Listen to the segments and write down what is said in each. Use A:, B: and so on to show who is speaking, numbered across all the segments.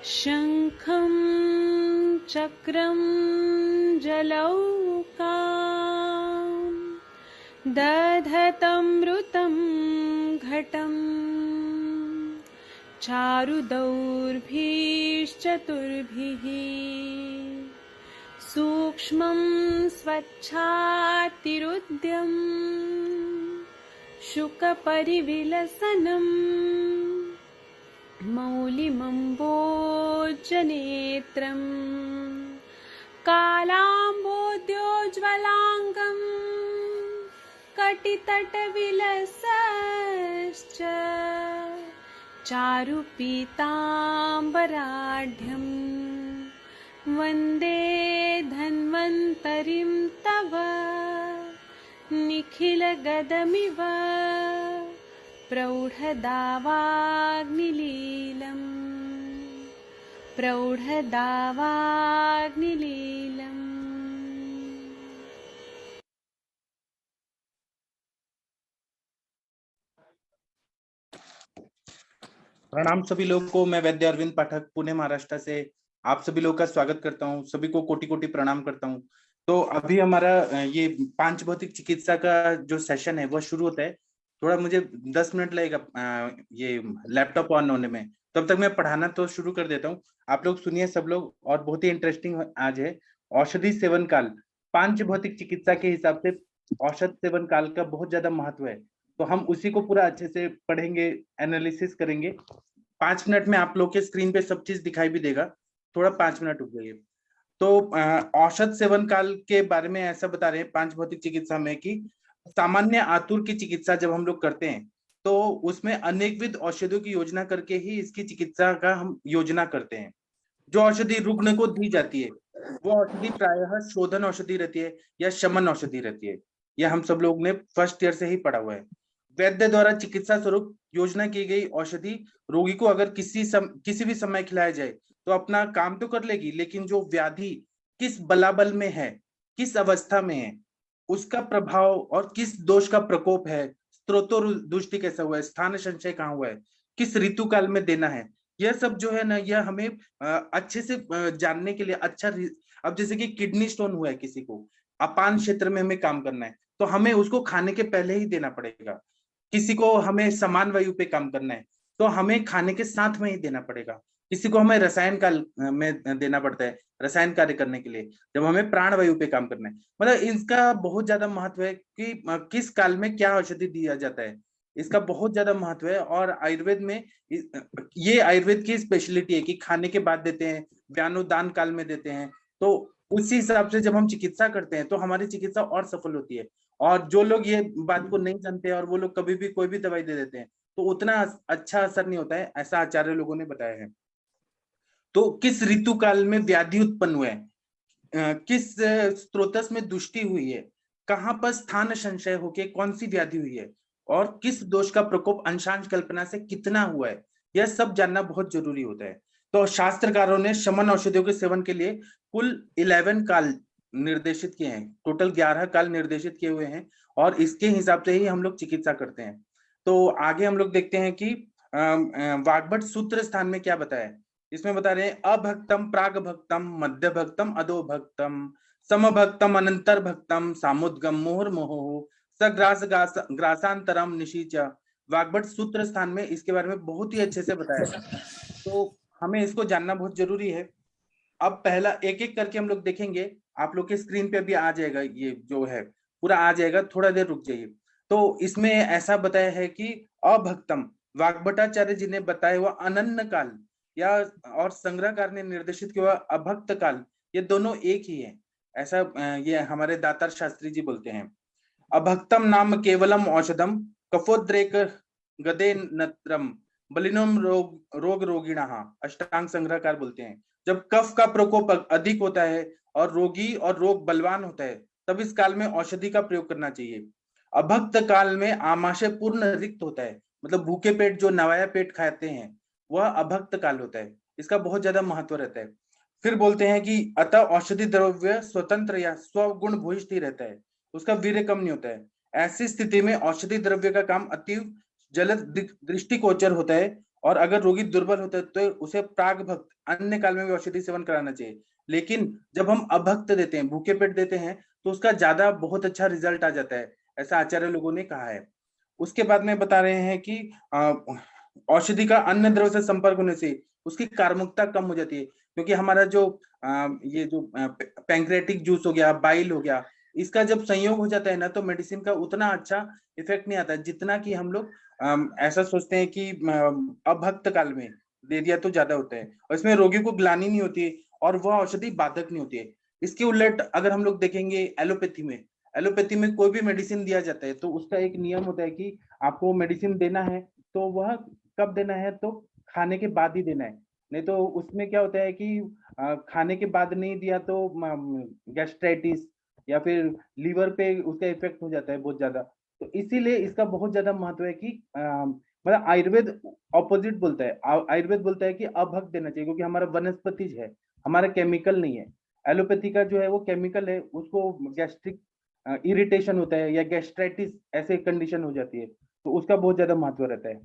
A: शङ्खं चक्रं जलौकां दधतमृतं घटं चारुदौर्भिश्चतुर्भिः सूक्ष्मं स्वच्छातिरुद्यं शुकपरिविलसनम् मौलिमम्बोजनेत्रं कालाम्बोद्योज्ज्वलाङ्गं कटितटविलसश्च चारुपीताम्बराढ्यं वन्दे धन्वन्तरिं तव निखिलगदमिव प्रौढदावाग्निलीलम् प्रौढदावाग्निलीलम्।
B: प्रणाम सभी लोगों को। मैं वैद्य अरविंद पाठक पुणे महाराष्ट्र से आप सभी लोगों का स्वागत करता हूं। सभी को कोटि कोटि प्रणाम करता हूं। तो अभी हमारा ये पांच भौतिक चिकित्सा का जो सेशन है वह शुरू होता है। थोड़ा मुझे 10 मिनट लगेगा ये लैपटॉप ऑन होने में, तब तक मैं पढ़ाना तो शुरू कर देता हूँ। आप लोग सुनिए सब लोग। और बहुत ही इंटरेस्टिंग आज है औषधि सेवन काल। पांच भौतिक चिकित्सा के हिसाब से औषध सेवन काल का बहुत ज्यादा महत्व है, तो हम उसी को पूरा अच्छे से पढ़ेंगे, एनालिसिस करेंगे। 5 मिनट में आप लोग के स्क्रीन पे सब चीज दिखाई भी देगा। थोड़ा 5 मिनट रुक जाइए। तो औषध सेवन काल के बारे में ऐसा बता रहे हैं पांच भौतिक चिकित्सा में कि सामान्य आतुर की चिकित्सा जब हम लोग करते हैं तो उसमें अनेकविध औषधियों की योजना करके ही इसकी चिकित्सा का हम योजना करते हैं। जो औषधि रुग्ण को दी जाती है वो औषधि प्रायः शोधन औषधि रहती है या शमन औषधि रहती है। यह हम सब लोग ने फर्स्ट ईयर से ही पढ़ा हुआ है। वैद्य द्वारा चिकित्सा स्वरूप योजना की गई औषधि रोगी को अगर किसी भी समय खिलाया जाए तो अपना काम तो कर लेगी, लेकिन जो व्याधि किस बलाबल में है, किस अवस्था में है, उसका प्रभाव और किस दोष का प्रकोप है, स्त्रोतो दुष्टि कैसा हुआ है, स्थान संशय कहाँ हुआ है, किस ऋतु काल में देना है, यह सब जो है ना, यह हमें अच्छे से जानने के लिए अच्छा। अब जैसे कि किडनी स्टोन हुआ है किसी को, अपान क्षेत्र में हमें काम करना है तो हमें उसको खाने के पहले ही देना पड़ेगा। किसी को हमें समान वायु पे काम करना है तो हमें खाने के साथ में ही देना पड़ेगा। किसी को हमें रसायन काल में देना पड़ता है रसायन कार्य करने के लिए, जब हमें प्राण वायु पे काम करना है। मतलब इसका बहुत ज्यादा महत्व है कि किस काल में क्या औषधि दिया जाता है, इसका बहुत ज्यादा महत्व है। और आयुर्वेद में ये आयुर्वेद की स्पेशलिटी है कि खाने के बाद देते हैं, व्यानुदान काल में देते हैं। तो उसी हिसाब से जब हम चिकित्सा करते हैं तो हमारी चिकित्सा और सफल होती है। और जो लोग ये बात को नहीं जानते और वो लोग कभी भी कोई भी दवाई दे देते हैं तो उतना अच्छा असर नहीं होता है, ऐसा आचार्य लोगों ने बताया है। तो किस ऋतु काल में व्याधि उत्पन्न हुए, किस स्त्रोतस में दुष्टि हुई है, कहां पर स्थान संशय होके कौन सी व्याधि हुई है, और किस दोष का प्रकोप अंशांश कल्पना से कितना हुआ है, यह सब जानना बहुत जरूरी होता है। तो शास्त्रकारों ने शमन औषधियों के सेवन के लिए कुल 11 काल निर्देशित किए हैं, टोटल 11 काल निर्देशित किए हुए हैं, और इसके हिसाब से ही हम लोग चिकित्सा करते हैं। तो आगे हम लोग देखते हैं कि वाग्भट सूत्र स्थान में क्या बताया है। इसमें बता रहे हैं अभक्तम, प्राग भक्तम, मध्य भक्तम, अधो भक्तम, समभक्तम, अनंतर भक्तम, सामुद्गम, मुहुर्मुहुः, सग्रास ग्रासांतरम निशीच। वाग्भट सूत्र स्थान में इसके बारे में बहुत ही अच्छे से बताया है, तो हमें इसको जानना बहुत जरूरी है। अब पहला एक एक करके हम लोग देखेंगे। आप लोग के स्क्रीन पे भी आ जाएगा, ये जो है पूरा आ जाएगा, थोड़ा देर रुक जाइए। तो इसमें ऐसा बताया है कि अभक्तम, वाग्भटाचार्य जी ने बताया हुआ अनन्य काल या और संग्रहकार ने निर्देशित किया अभक्त काल, ये दोनों एक ही है, ऐसा ये हमारे दातार शास्त्री जी बोलते हैं। अभक्तम नाम केवलम औषधम कफोद्रेक गदे नत्रम बलिनोम रोग रोगिणः, अष्टांग संग्रहकार बोलते हैं। जब कफ का प्रकोप अधिक होता है और रोगी और रोग बलवान होता है तब इस काल में औषधि का प्रयोग करना चाहिए। अभक्त काल में आमाशय पूर्ण रिक्त होता है, मतलब भूखे पेट जो नवाया पेट खाते हैं वह अभक्त काल होता है, इसका बहुत ज्यादा महत्व रहता है। फिर बोलते हैं कि अतः औषधि द्रव्य स्वतंत्र या स्वगुण भूयिष्ठ ही रहता है, उसका वीर्य कम नहीं होता है। ऐसी स्थिति में औषधि द्रव्य का काम अति जलद दृष्टिगोचर होता है और अगर रोगी दुर्बल होता है तो उसे प्राग भक्त अन्य काल में भी औषधि सेवन कराना चाहिए। लेकिन जब हम अभक्त देते हैं, भूखे पेट देते हैं, तो उसका ज्यादा बहुत अच्छा रिजल्ट आ जाता है, ऐसा आचार्य लोगों ने कहा है। उसके बाद में बता रहे हैं कि औषधि का अन्य द्रव से संपर्क होने से उसकी कार्मुकता कम हो जाती है, क्योंकि हमारा जो ये जो पैंक्रेटिक जूस हो गया, बाइल हो गया, इसका जब संयोग हो जाता है ना, तो मेडिसिन का उतना अच्छा इफेक्ट नहीं आता जितना कि हम लोग ऐसा सोचते हैं कि अभक्त काल में दे दिया तो ज्यादा होता है, और इसमें रोगी को ग्लानि नहीं होती है और वह औषधि बाधक नहीं होती है। इसके उलट अगर हम लोग देखेंगे एलोपैथी में कोई भी मेडिसिन दिया जाता है तो उसका एक नियम होता है कि आपको मेडिसिन देना है तो वह कब देना है, तो खाने के बाद ही देना है। नहीं तो उसमें क्या होता है कि खाने के बाद नहीं दिया तो गैस्ट्राइटिस या फिर लीवर पे उसका इफेक्ट हो जाता है बहुत ज्यादा। तो इसीलिए इसका बहुत ज्यादा महत्व है कि मतलब आयुर्वेद ऑपोजिट बोलता है, आयुर्वेद बोलता है कि अभक्त देना चाहिए, क्योंकि हमारा वनस्पतिज है, हमारा केमिकल नहीं है। एलोपैथी का जो है वो केमिकल है, उसको गैस्ट्रिक इरिटेशन होता है या गैस्ट्राइटिस ऐसे कंडीशन हो जाती है, तो उसका बहुत ज्यादा महत्व रहता है।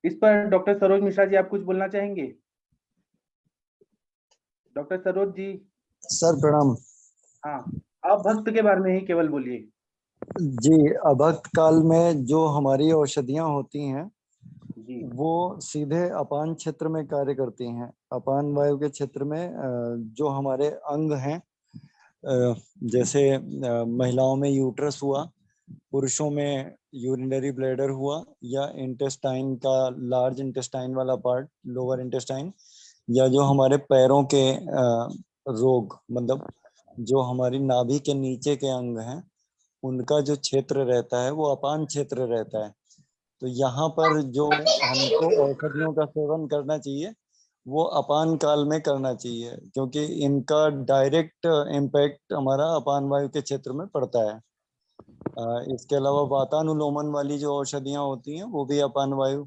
B: इस पर डॉक्टर सरोज मिश्रा जी आप कुछ बोलना चाहेंगे? डॉक्टर सरोज जी।
C: सर प्रणाम।
B: हाँ, अभक्त के बारे में ही केवल बोलिए।
C: जी, अभक्त काल में जो हमारी औषधियां होती हैं
B: जी
C: वो सीधे अपान क्षेत्र में कार्य करती हैं। अपान वायु के क्षेत्र में जो हमारे अंग हैं, जैसे महिलाओं में यूट्रस हुआ, पुरुषों में यूरिनरी ब्लैडर हुआ, या इंटेस्टाइन का लार्ज इंटेस्टाइन वाला पार्ट, लोअर इंटेस्टाइन, या जो हमारे पैरों के रोग, मतलब जो हमारी नाभि के नीचे के अंग हैं, उनका जो क्षेत्र रहता है वो अपान क्षेत्र रहता है। तो यहाँ पर जो हमको औषधियों का सेवन करना चाहिए वो अपान काल में करना चाहिए, क्योंकि इनका डायरेक्ट इम्पैक्ट हमारा अपान वायु के क्षेत्र में पड़ता है। इसके अलावा वातानुलोमन वाली जो औषधियां होती हैं वो भी अपान वायु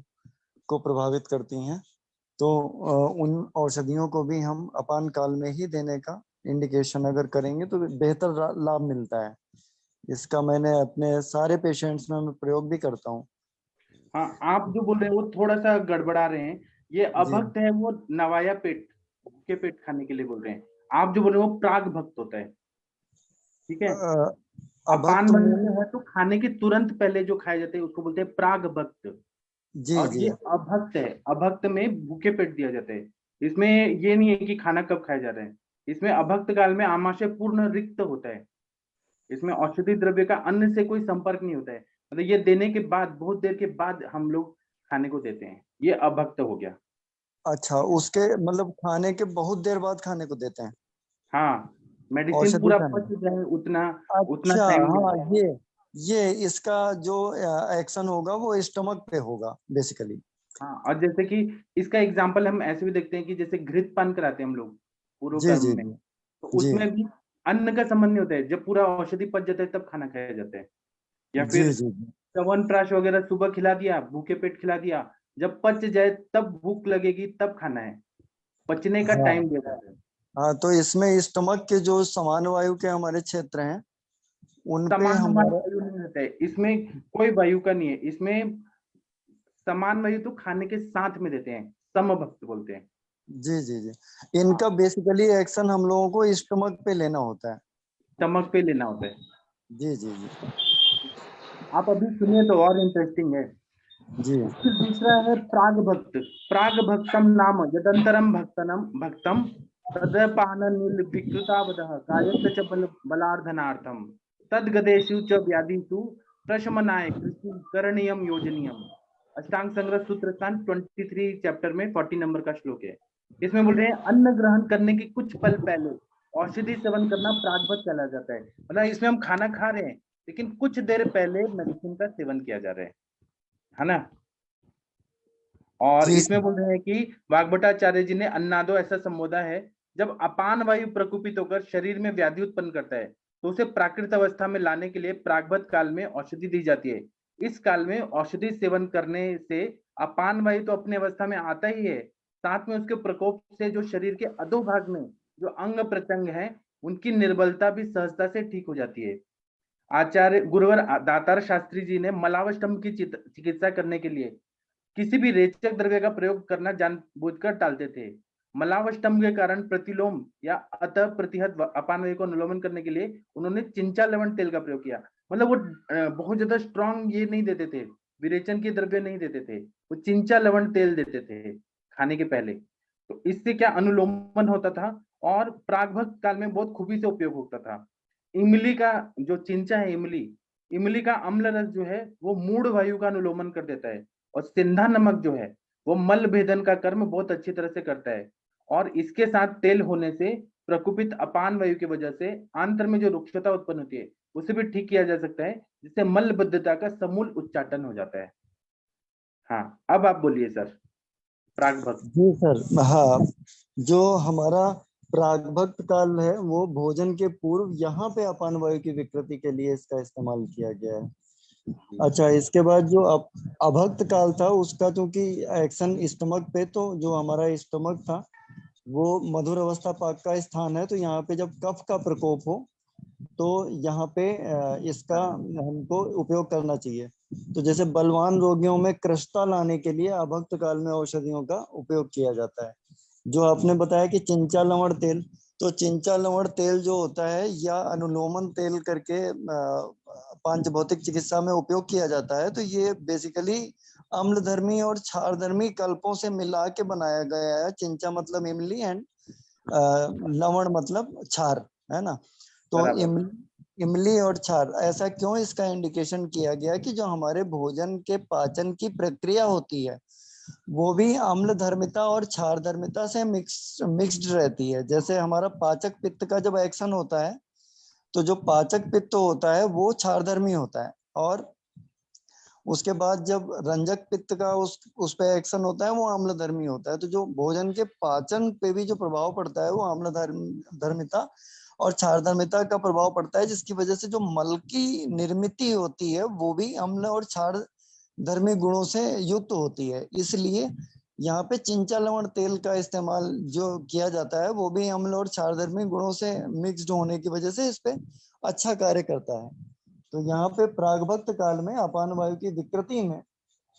C: को प्रभावित करती हैं। तो उन औषधियों को भी हम अपान काल में ही देने का इंडिकेशन अगर करेंगे तो बेहतर लाभ मिलता है। इसका मैंने अपने सारे पेशेंट्स में मैं प्रयोग भी करता हूँ।
B: हाँ, आप जो बोल रहे हैं वो थोड़ा सा गड़बड़ा रहे हैं। ये
C: जी,
B: अभक्त है वो नवाया पेट, भूखे पेट खाने के लिए बोल रहे हैं। आप जो बोल रहे हैं वो प्राग भक्त होता है, ठीक है। अपान
C: अभक्त
B: वायु
C: में,
B: जो है तो खाने के तुरंत पहले जो खाए जाते हैं उसको बोलते हैं प्राग भक्त।
C: जी
B: और
C: जी
B: ये अभक्त है, अभक्त में भूखे पेट दिया जाता है। इसमें ये नहीं है कि खाना कब खाया जा रहा है। इसमें अभक्त काल में आमाशय पूर्ण रिक्त होता है। इसमें औषधि द्रव्य का अन्न से कोई संपर्क नहीं होता है, मतलब ये देने के बाद बहुत देर के बाद हम लोग खाने को देते हैं, ये अभक्त हो गया।
C: अच्छा, उसके मतलब खाने के बहुत देर बाद खाने को देते हैं
B: हाँ, मेडिसिन
C: औषधि
B: पूरा
C: खाने
B: पच जाए उतना
C: को।
B: उतना
C: अच्छा,
B: टाइम
C: हाँ,
B: लेता है।
C: ये इसका जो एक्शन होगा वो स्टमक पे होगा बेसिकली।
B: हाँ, और जैसे कि इसका एग्जाम्पल हम ऐसे भी देखते हैं कि जैसे घृत पान कराते हैं हम लोग पूर्व
C: जी
B: कर्म
C: जी
B: में,
C: जी
B: तो
C: जी
B: उसमें भी अन्न का संबंध नहीं होता है। जब पूरा औषधि पच जाता है तब खाना खाया जाता है। या
C: जी
B: फिर
C: जी
B: च्यवनप्राश वगैरह सुबह खिला दिया, भूखे पेट खिला दिया, जब पच जाए तब भूख लगेगी तब खाना है, पचने का
C: हाँ
B: टाइम दिया जाता है।
C: हाँ। तो इसमें स्टमक के जो समान वायु के हमारे क्षेत्र हैं उन पे
B: समान हमारा
C: हमारा,
B: वायु नहीं रहता है इसमें, कोई वायु का नहीं है इसमें। समान वायु तो खाने के साथ में देते हैं, समभक्त बोलते हैं।
C: जी जी जी, इनका
B: हाँ,
C: बेसिकली एक्शन हम लोगों को स्टमक पे लेना होता है।
B: स्टमक पे लेना होता है।
C: जी जी जी
B: आप अभी सुनिए तो और इंटरेस्टिंग है।
C: जी
B: फिर दूसरा है प्राग भक्त। प्राग भक्तम नाम यदंतरम भक्तम तदपान निर्विकृतावदः कायस्य च बलार्धनार्थम तद्गदेषु च व्याधिषु प्रशमनाय कृषि करणीयम योजनीयम। अष्टांग संग्रह सूत्र कांड 23 चैप्टर में 40 नंबर का श्लोक है। इसमें बोल रहे हैं अन्न ग्रहण करने के कुछ पल पहले औषधि सेवन करना प्रागवत चला जाता है। मतलब इसमें हम खाना खा रहे हैं लेकिन कुछ देर पहले मेडिसिन का सेवन किया जा रहा है ना। और
C: जी
B: इसमें बोल रहे हैं कि वाग्भटाचार्य जी ने अन्नादो ऐसा संबोधा है, जब अपान वायु प्रकुपित होकर शरीर में व्याधि उत्पन्न करता है तो उसे प्राकृत अवस्था में लाने के लिए प्रागवत काल में औषधि दी जाती है। इस काल में औषधि सेवन करने से अपान वायु तो अपनी अवस्था में आता ही है, साथ में उसके प्रकोप से जो शरीर के अधोभाग में जो अंग प्रत्यंग है उनकी निर्बलता भी सहजता से ठीक हो जाती है। आचार्य गुरुवर दातार शास्त्री जी ने मलावष्टम की चिकित्सा करने के लिए किसी भी रेचक द्रव्य का प्रयोग करना जानबूझकर टालते थे। मलावष्टम के कारण प्रतिलोम या अतः प्रतिहत अपान वायु को अनुलोमन करने के लिए उन्होंने चिंचा लवण तेल का प्रयोग किया। मतलब वो बहुत ज्यादा स्ट्रांग ये नहीं देते थे, विरेचन के द्रव्य नहीं देते थे, वो चिंचा लवण तेल देते थे खाने के पहले। तो इससे क्या अनुलोमन होता था और प्रागभक्त काल में बहुत खूबी से उपयोग होता था। इमली का जो चिंचा है, इमली का अम्ल रस जो है वो मूढ़ वायु का अनुलोमन कर देता है, और सिंधा नमक जो है वो मल भेदन का कर्म बहुत अच्छी तरह से करता है। और इसके साथ तेल होने से प्रकुपित अपान वायु की वजह से आंत्र में जो रुक्षता उत्पन्न होती है उसे भी ठीक किया जा सकता है, जिससे मलबद्धता का समूल उच्चाटन हो जाता है। हाँ, अब आप बोलिए सर, प्रागभक्त।
C: जी सर, हाँ, जो हमारा प्रागभक्त काल है वो भोजन के पूर्व यहाँ पे अपान वायु की विकृति के लिए इसका इस्तेमाल किया गया है। अच्छा, इसके बाद जो अभक्त काल था उसका चूंकि एक्शन स्टमक पे, तो जो हमारा स्टमक था वो मधुर अवस्था पाक का स्थान है, तो यहाँ पे जब कफ का प्रकोप हो तो यहाँ पे इसका हमको उपयोग करना चाहिए। तो जैसे बलवान रोगियों में कृष्णता लाने के लिए अभक्त काल में औषधियों का उपयोग किया जाता है। जो आपने बताया कि चिंचा लवण तेल, तो चिंचा लवण तेल जो होता है या अनुलोमन तेल करके पांच भौतिक चिकित्सा में उपयोग किया जाता है, तो ये बेसिकली अम्लधर्मी और क्षारधर्मी कल्पों से मिला के बनाया गया है। चिंचा मतलब इमली एंड लवण मतलब क्षार, है ना। तो इमली और क्षार, ऐसा क्यों इसका इंडिकेशन किया गया कि जो हमारे भोजन के पाचन की प्रक्रिया होती है वो भी अम्ल धर्मिता और क्षार धर्मिता से मिक्स्ड रहती है। जैसे हमारा पाचक पित्त का जब एक्शन होता है तो जो पाचक पित्त होता है वो क्षारधर्मी होता है, और उसके बाद जब रंजक पित्त का उस पे एक्शन होता है वो अम्लधर्मी होता है। तो जो भोजन के पाचन पे भी जो प्रभाव पड़ता है वो अम्ल धर्मिता और क्षारधर्मिता का प्रभाव पड़ता है, जिसकी वजह से जो मल की निर्मित होती है वो भी अम्ल और क्षार धर्मी गुणों से युक्त होती है। इसलिए यहाँ पे चिंचा लवण तेल का इस्तेमाल जो किया जाता है वो भी अम्ल और क्षारधर्मी गुणों से मिक्स्ड होने की वजह से इस पे अच्छा कार्य करता है। तो यहाँ पे प्रागभक्त काल में अपान वायु की विकृति में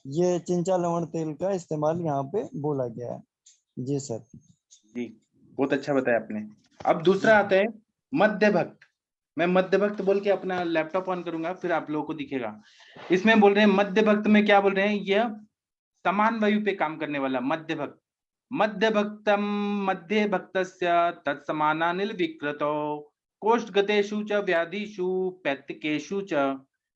C: ये चिंचा लवण तेल का इस्तेमाल यहाँ पे बोला गया है। जी सर।
B: जी, बहुत अच्छा बताया आपने। अब दूसरा आता है मध्य भक्त। मैं मध्य भक्त बोल के अपना लैपटॉप ऑन करूंगा, फिर आप लोगों को दिखेगा। इसमें बोल रहे हैं मध्य भक्त में क्या बोल रहे हैं, यह समान वायु पे काम करने वाला मध्य भक्त। मध्य भक्तम मध्य भक्तस्य तत्समानानिल विकृतो कोष्ठगतेषु च व्याधिषु पैत्तिकेषु च।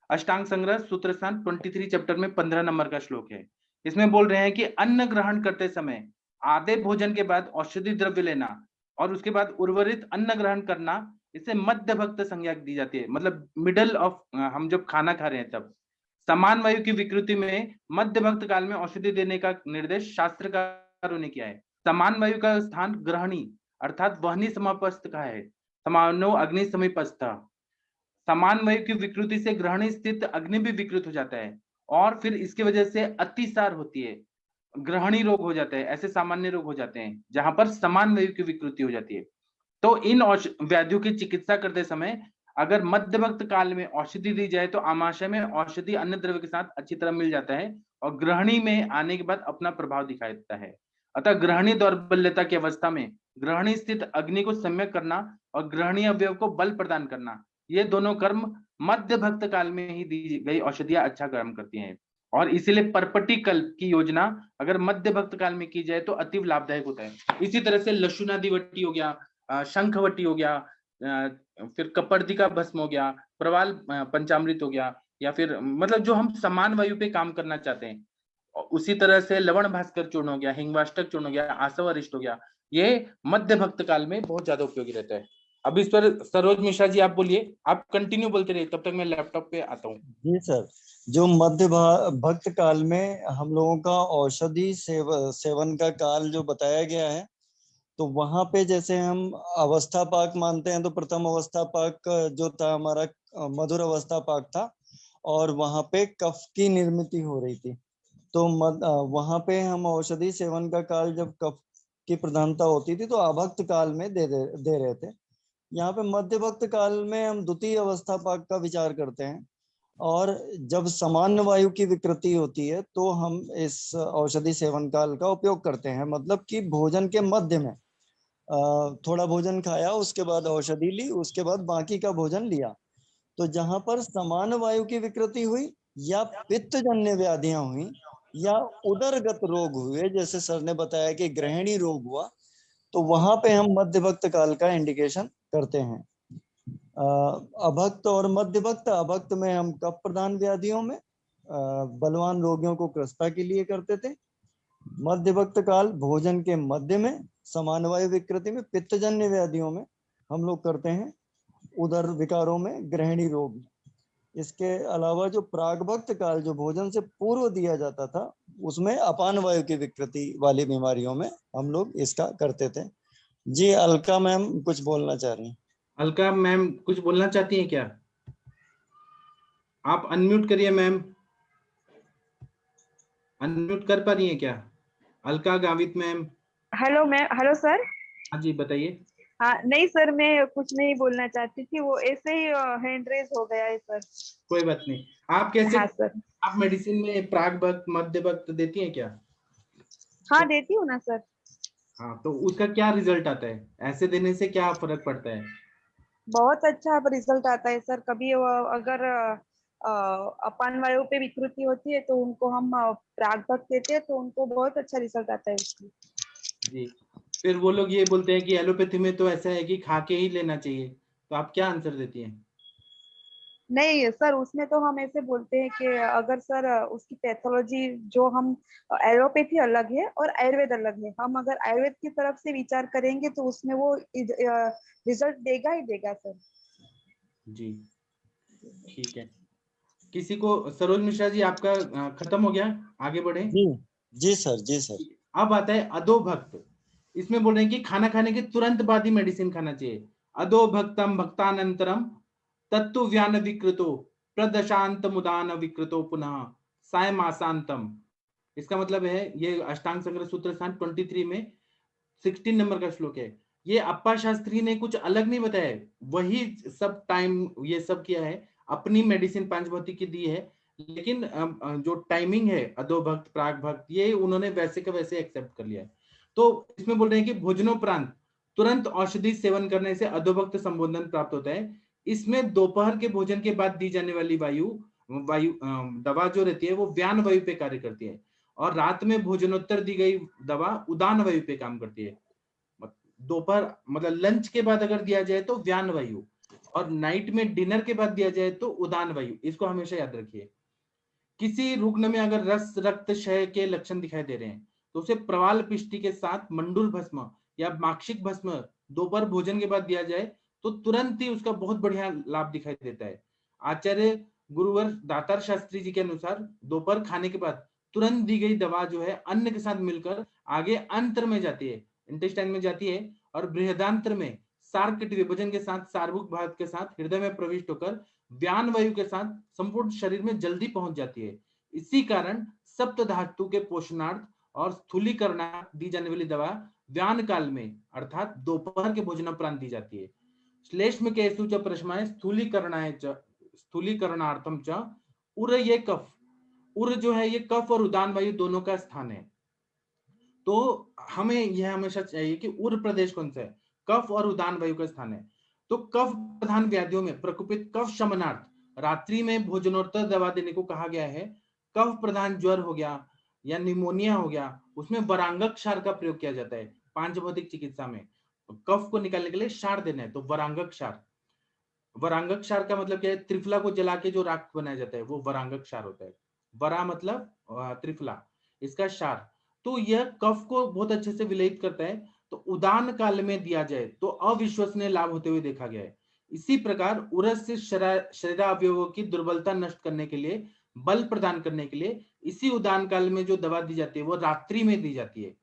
B: अष्टांग संग्रह सूत्र स्थान 23 चैप्टर में 15 नंबर का श्लोक है। इसमें बोल रहे हैं कि अन्न ग्रहण करते समय आधे भोजन के बाद औषधि द्रव्य लेना और उसके बाद उर्वरित अन्न ग्रहण करना, इसे मध्य भक्त संज्ञा दी जाती है। मतलब मिडल ऑफ, हम जब खाना खा रहे हैं तब। समान वायु की विकृति में मध्य भक्त काल में औषधि देने का निर्देश शास्त्रकारों ने किया है। समान वायु का स्थान ग्रहणी अर्थात वहनी समापस्थ का है। समानो अग्नि समीपस्थ। समान वायु की विकृति से ग्रहणी स्थित अग्नि भी विकृत हो जाता है, और फिर इसकी वजह से अतिसार होती है, ग्रहणी रोग हो जाते हैं, ऐसे सामान्य रोग हो जाते हैं जहां पर समान वायु की विकृति हो जाती है। तो इन व्याधियों की चिकित्सा करते समय अगर मध्य भक्त काल में औषधि दी जाए तो आमाशय में औषधि अन्य द्रव्य के साथ अच्छी तरह मिल जाता है और ग्रहणी में आने के बाद अपना प्रभाव दिखाई देता है। अतः ग्रहणी दौर्बल्यता की अवस्था में ग्रहणी स्थित अग्नि को सम्यक करना और ग्रहणी अवयव को बल प्रदान करना, ये दोनों कर्म मध्य भक्त काल में ही दी गई औषधियां अच्छा कर्म करती हैं। और इसीलिए परपटी कल्प की योजना अगर मध्य भक्त काल में की जाए तो अति लाभदायक होता है। इसी तरह से लशुनादिवटी हो गया, शंखवटी हो गया, फिर कपर्दी का भस्म हो गया, प्रवाल पंचामृत हो गया, या फिर मतलब जो हम समान वायु पे काम करना चाहते हैं, उसी तरह से लवण भास्कर चूर्ण हो गया, हिंगवाष्टक चूर्ण हो गया, आसव अरिष्ट हो गया, ये मध्य भक्त काल में बहुत ज्यादा उपयोगी रहता है। अब इस पर सरोज मिश्रा जी आप बोलिए, आप कंटिन्यू बोलते रहिए, तब तक मैं लैपटॉप पे आता हूँ।
C: जी सर, जो मध्य भक्त काल में हम लोगों का औषधि सेवन का काल जो बताया गया है, तो वहां पे जैसे हम अवस्था पाक मानते हैं तो प्रथम अवस्था पाक जो था हमारा मधुर अवस्था पाक था, और वहां पे कफ की निर्मित हो रही थी। तो वहां पे हम औषधि सेवन का काल जब कफ की प्रधानता होती थी तो अभक्त काल में दे रहे थे। यहाँ पे मध्य भक्त काल में हम द्वितीय अवस्था पाक का विचार करते हैं, और जब सामान्य वायु की विकृति होती है तो हम इस औषधि सेवन काल का उपयोग करते हैं, मतलब कि भोजन के मध्य में थोड़ा भोजन खाया, उसके बाद औषधि ली, उसके बाद बाकी का भोजन लिया। तो जहां पर समान वायु की विकृति हुई या पित्तजन्य व्याधियां हुई या उदरगत रोग हुए, जैसे सर ने बताया कि ग्रहणी रोग हुआ, तो वहां पे हम मध्यभक्त काल का इंडिकेशन करते हैं। अभक्त और मध्यभक्त, अभक्त में हम कफ प्रधान व्याधियों में बलवान रोगियों को कृष्णा के लिए करते थे। मध्यभक्त काल भोजन के मध्य में समान वायु विकृति में पित्तजन्य व्याधियों में हम लोग करते हैं, उदर विकारों में, ग्रहणी रोग में। इसके अलावा जो प्रागभक्त काल जो भोजन से पूर्व दिया जाता था, उसमें अपान वायु की विकृति वाली बीमारियों में हम लोग इसका करते थे। जी अलका मैम कुछ बोलना चाह रही हैं।
B: अलका मैम कुछ बोलना चाहती हैं क्या? आप अनम्यूट करिए मैम, अनम्यूट कर पा रही हैं क्या Alka Gavit ma'am?
D: Hello ma'am, hello sir.
B: हाँ जी बताइए।
D: हाँ नहीं सर, मैं कुछ नहीं बोलना चाहती थी, वो ऐसे ही हैंड रेज हो गया है सर।
B: कोई बात नहीं। आप कैसे,
D: हाँ सर।
B: आप मेडिसिन में प्राग भक्त मध्य भक्त देती हैं क्या?
D: हाँ देती हूँ ना सर।
B: हाँ, तो उसका क्या रिजल्ट आता है? ऐसे देने से क्या फर्क पड़ता है?
D: बहुत अच्छा रिजल्ट आता है सर। कभी अगर अपान वायु पे विकृति होती है तो उनको हम प्रागभक्त देते हैं, तो उनको बहुत अच्छा रिजल्ट आता है उसकी।
B: जी, फिर वो लोग ये बोलते हैं कि एलोपैथी में तो ऐसा है कि खा के ही लेना चाहिए, तो आप क्या आंसर देती हैं?
D: नहीं सर, उसमें तो हम ऐसे बोलते हैं कि अगर सर उसकी पैथोलॉजी, जो हम एलोपैथी अलग है और आयुर्वेद अलग है, हम अगर आयुर्वेद की तरफ से विचार करेंगे तो उसमें वो रिजल्ट देगा ही देगा सर।
B: जी ठीक है। किसी को, सरोज मिश्रा जी आपका खत्म हो गया, आगे बढ़े।
C: जी जी सर, जी सर।
B: अब आता है अधोभक्त। इसमें बोल रहे हैं कि खाना खाने के तुरंत बाद ही मेडिसिन खाना चाहिए। अधोभक्तम भक्तानंतरम तत्तु व्यान विकृतो प्रदशांत मुदान विकृतो पुनः सायमासांतम। इसका मतलब है, ये अष्टांग संग्रह सूत्र स्थान 23 में 16 नंबर का श्लोक है। ये अप्पा शास्त्री ने कुछ अलग नहीं बताया, वही सब टाइम ये सब किया है, अपनी मेडिसिन पांचभौतिक की दी है, लेकिन जो टाइमिंग है अधोभक्त प्राग भक्त, ये उन्होंने वैसे का वैसे एक्सेप्ट कर लिया है। तो इसमें बोल रहे हैं कि भोजनोपरांत तुरंत औषधि सेवन करने से अधोभक्त संबोधन प्राप्त होता है। इसमें दोपहर के भोजन के बाद दी जाने वाली वायु दवा जो रहती है वो व्यान वायु पे कार्य करती है, और रात में भोजनोत्तर दी गई दवा उदान वायु पे काम करती है। दोपहर मतलब लंच के बाद अगर दिया जाए तो व्यान वायु, और नाइट में डिनर के बाद दिया जाए तो उदान वायु। इसको हमेशा याद रखिए। किसी रुग्ण में अगर रस रक्त क्षय के लक्षण दिखाई दे रहे हैं तो उसे प्रवाल पिष्टी के साथ मंडूल भस्म या माक्षिक भस्म दोपहर भोजन के बाद दिया जाए तो तुरंत ही उसका बहुत बढ़िया लाभ दिखाई देता है। आचार्य गुरुवर दातार शास्त्री जी के अनुसार दोपहर खाने के बाद तुरंत दी गई दवा जो है अन्न के साथ मिलकर आगे अंत्र में जाती है, इंटेस्टाइन में जाती है, और बृहदांत्र में सार्कट विभाजन के साथ सार्वभौमिक भाग के साथ हृदय में प्रविष्ट होकर व्यान वायु के साथ संपूर्ण शरीर में जल्दी पहुंच जाती है। इसी कारण सप्त धातु के पोषणार्थ और स्थूलीकरणार्थ दी जाने वाली दवा व्यान काल में अर्थात दोपहर के भोजनोपरांत दी जाती है। श्लेष्म केसु च प्रश्माय स्थूलीकरणाय च स्थूलीकरणार्थम च उर, ये कफ, उर जो है ये कफ और उदान वायु दोनों का स्थान है। तो हमें यह हमेशा चाहिए कि उर प्रदेश कौन सा है, कफ और उदान वायु का स्थान है। तो कफ प्रधान व्याधियों में प्रकोपित कफ शमनार्थ रात्रि में भोजनोत्तर दवा देने को कहा गया है। कफ प्रधान ज्वर हो गया या निमोनिया हो गया, उसमें वरांगक क्षार का प्रयोग किया जाता है। पांचभौतिक चिकित्सा में कफ को निकालने के लिए क्षार देना है, तो वरांगक क्षार। वरांगक क्षार का मतलब क्या है? त्रिफला को जला के जो राख बनाया जाता है वो वरांगक क्षार होता है। वरा मतलब त्रिफला, इसका क्षार। तो यह कफ को बहुत अच्छे से विलयित करता है। तो उदान काल में दिया जाए तो अविश्वसनीय लाभ होते हुए देखा गया है। इसी प्रकार उरस से शरीरावयवों की दुर्बलता नष्ट करने के लिए, बल प्रदान करने के लिए इसी उदान काल में जो दवा दी जाती है वो रात्रि में दी जाती है।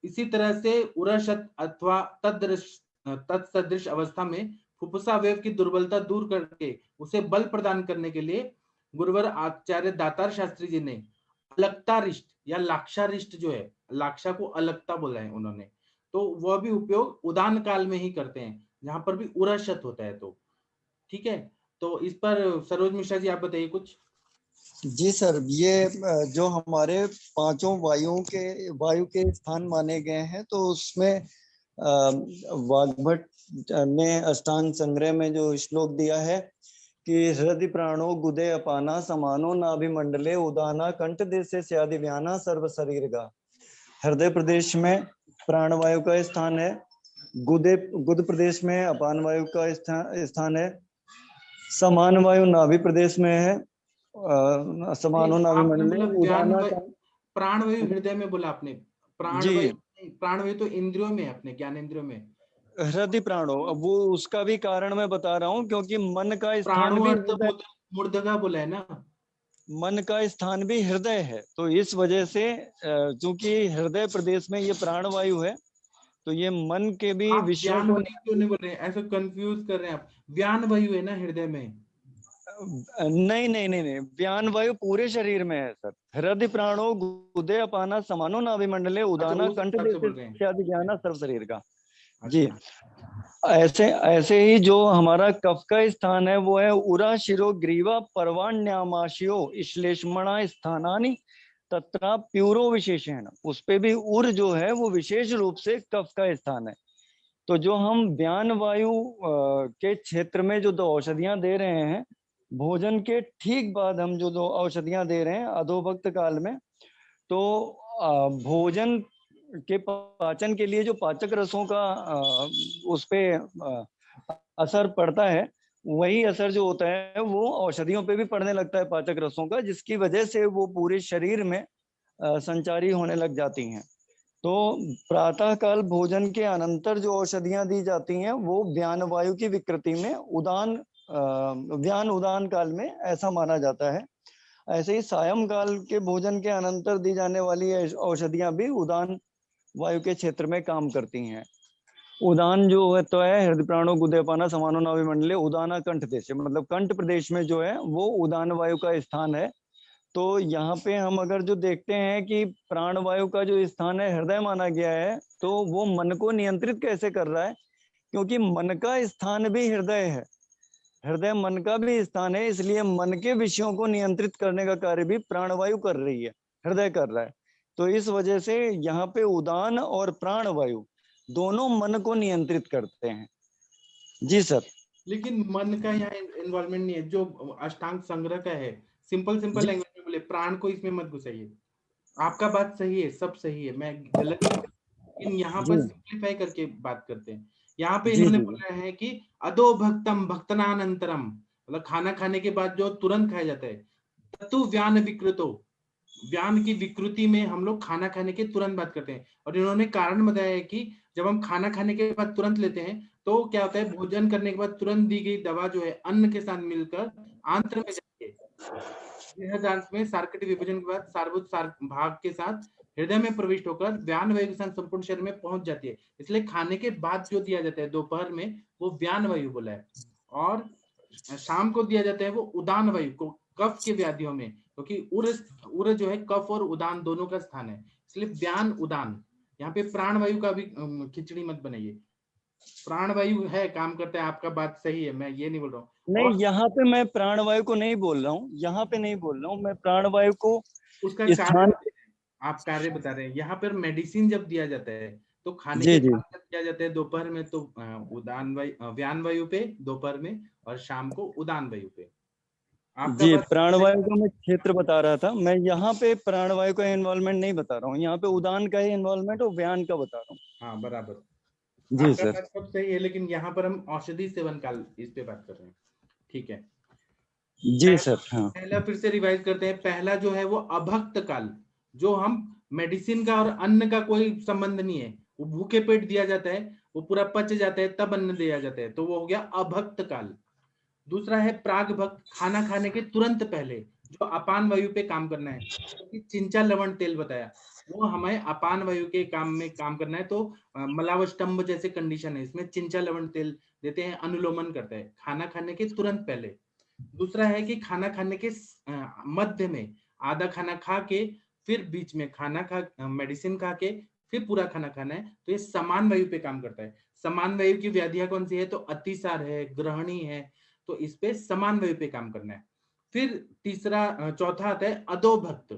B: इसी तरह से उरशत अथवा तत्सदृश अवस्था में फुफ्फुसावयव की दुर्बलता दूर करके उसे बल प्रदान करने के लिए गुरुवर आचार्य दातार शास्त्री जी ने अलक्तारिष्ट या लाक्षारिष्ट जो है, लाक्षा को अलक्ता बोला है उन्होंने, तो वह भी उपयोग उदान काल में ही करते हैं जहां पर भी उरशत होता है। तो ठीक है, तो इस पर सरोज मिश्रा जी आप बताइए कुछ।
C: जी सर, ये जो हमारे पांचों वायु के स्थान माने गए हैं, तो उसमें वाग्भट ने अष्टांग संग्रह में जो श्लोक दिया है कि हृदय प्राणो गुदे अपाना समानो नाभिमंडले उदाना कंठ देशे स्यादि व्याना सर्व शरीर का। हृदय प्रदेश में प्राण वायु का स्थान है, गुद प्रदेश में अपान वायु का स्थान है, समान वायु नाभि प्रदेश में है, समानो नाभि
B: आपने
C: मंडले
B: बोला
C: उदाना
B: प्राण वायु हृदय में बोला आपने,
C: जी
B: प्राण वायु तो इंद्रियों में है, अपने ज्ञानेंद्रियों में।
C: हृदय प्राणो, अब वो उसका भी कारण मैं बता रहा हूँ, क्योंकि मन का स्थान
B: प्राणो
C: भी
B: अर्थ
C: हृदय,
B: मूर्धगा बोला है ना।
C: मन का स्थान भी हृदय है, तो इस वजह से चूंकि हृदय प्रदेश में ये प्राण वायु है, तो ये मन के भी
B: आप
C: विषयों
B: व्यान
C: को
B: वायु क्यों नहीं बोल रहे हैं, ऐसे कंफ्यूज कर रहे हैं आप। व्यान वायु है ना हृदय में।
C: नहीं नहीं नहीं नहीं, व्यान वायु पूरे शरीर में है सर। हृदय प्राणो गुदे अपाना समानो नाभिमंडले उदाना
B: उस
C: कंठ
B: हिसाब से बोल रहे हैं।
C: देशे ज्ञाना सर्व शरीर का। जी,
B: अच्छा,
C: ऐसे ऐसे ही जो हमारा कफ का स्थान है वो है उरा शिरो ग्रीवा पर्वाण्यामाशयो श्लेष्मणा स्थानानि तत्रा प्यूरो विशेषण। उस पे भी उर जो है वो विशेष रूप से कफ का स्थान है। तो जो हम व्यान वायु के क्षेत्र में जो 2 औषधियां दे रहे हैं, भोजन के ठीक बाद हम जो 2 औषधियां दे रहे हैं अधोभक्त काल में, तो भोजन के पाचन के लिए जो पाचक रसों का उस पे असर पड़ता है, वही असर जो होता है वो औषधियों पे भी पड़ने लगता है पाचक रसों का, जिसकी वजह से वो पूरे शरीर में संचारी होने लग जाती हैं। तो प्रातः काल भोजन के अनंतर जो औषधियां दी जाती हैं वो व्यान वायु की विकृति में व्यान उदान काल में ऐसा माना जाता है। ऐसे ही सायं काल के भोजन के अनंतर दी जाने वाली औषधियां भी उदान वायु के क्षेत्र में काम करती हैं। उदान जो है तो है हृदय प्राणो गुदेपाना समानो नाभिमंडले उदाना कंठ देश, मतलब कंठ प्रदेश में जो है वो उदान वायु का स्थान है। तो यहाँ पे हम अगर जो देखते हैं कि प्राण वायु का जो स्थान है हृदय माना गया है, तो वो मन को नियंत्रित कैसे कर रहा है, क्योंकि मन का स्थान भी हृदय है, हृदय मन का भी स्थान है, इसलिए मन के विषयों को नियंत्रित करने का कार्य भी प्राणवायु कर रही है, हृदय कर रहा है। तो इस वजह से यहाँ पे उदान और प्राण वायु दोनों मन को नियंत्रित करते हैं। जी सर।
B: लेकिन मन का यहाँ इन्वॉल्वमेंट नहीं है, जो अष्टांग संग्रह का है। सिंपल लैंग्वेज में बोले, प्राण को इसमें मत घुसाइए। आपका बात सही है, सब सही है, मैं गलत नहीं, लेकिन यहाँ पर सिंप्लीफाई करके बात करते हैं। यहाँ पे इन्होंने बोला है कि अदो भक्तम भक्तनानंतरम, मतलब खाना खाने के बाद जो तुरंत खाया जाता है, तत्तु व्यान विकृतो, व्यान की विकृति में हम लोग खाना खाने के तुरंत बात करते हैं। और इन्होंने कारण बताया है कि जब हम खाना खाने के बाद तुरंत लेते हैं तो क्या होता है, भोजन करने के बाद तुरंत दी गई दवा जो है अन्न के साथ मिलकर आंत्र में जाके बृहदांश में सार्कटिक विभाजन के बाद सारभूत भाग के साथ हृदय में प्रविष्ट होकर व्यान वायु के साथ संपूर्ण शरीर में पहुंच जाती है। इसलिए खाने के बाद जो दिया जाता है दोपहर में, वो व्यान वायु बोला है। और शाम को दिया जाता है वो उदान वायु को, कफ के व्याधियों में, क्योंकि उर जो है कफ और उदान दोनों का स्थान है, इसलिए व्यान उदान। यहाँ पे प्राण वायु का भी खिचड़ी मत बनाइए, प्राण वायु है, काम करता है, आपका बात सही है, मैं ये नहीं बोल रहा हूँ।
C: नहीं, यहाँ पे मैं प्राण वायु को नहीं बोल रहा हूँ, यहाँ पे नहीं बोल रहा हूँ मैं प्राण वायु को,
B: उसका
C: स्थान
B: आप कार्य बता रहे हैं। यहाँ पर मेडिसिन जब दिया जाता है तो खाने
C: जी
B: के
C: जी
B: बाद जब दिया जाता है दोपहर में, तो उदान वायु व्यान वायु पे दोपहर में, और शाम को उदान वायु पे। आपका
C: जी,
B: बात
C: प्राणवायु का मैं क्षेत्र बता रहा था, मैं यहाँ पे प्राणवायु का इन्वॉल्वमेंट नहीं बता रहा हूँ, यहाँ पे उदान का ही इन्वॉल्वमेंट और व्यान का बता रहा हूँ।
B: हाँ बराबर,
C: जी
B: आपका
C: सर।
B: बात सब सही है, लेकिन यहाँ पर हम औषधि सेवन काल इस पे बात कर रहे हैं। ठीक है
C: जी सर। हाँ,
B: पहला फिर से रिवाइज करते हैं। पहला जो है वो अभक्त काल, जो हम मेडिसिन का और अन्न का कोई संबंध नहीं है, वो भूखे पेट दिया जाता है, वो पूरा पच जाता है तब अन्न दिया जाता है, तो वो हो गया अभक्त काल। दूसरा है प्राग भक्त, खाना खाने के तुरंत पहले, जो अपान वायु पे काम करना है, क्योंकि चिंचा लवण तेल बताया, वो हमें अपान वायु के काम में काम करना है। तो मलावष्टम्भ जैसे कंडीशन है, इसमें चिंचा लवण तेल देते हैं, अनुलोमन करता है खाना खाने के तुरंत पहले। दूसरा है कि खाना खाने के मध्य में आधा खाना खा के, फिर बीच में खाना खा मेडिसिन खा के, फिर पूरा खाना खाना है, तो ये समान वायु पे काम करता है। समान वायु की व्याधियां कौन सी है, तो अतिसार है, ग्रहणी है, तो इस पे समान वायु पे काम करना है। फिर चौथा आता है अधोभक्त,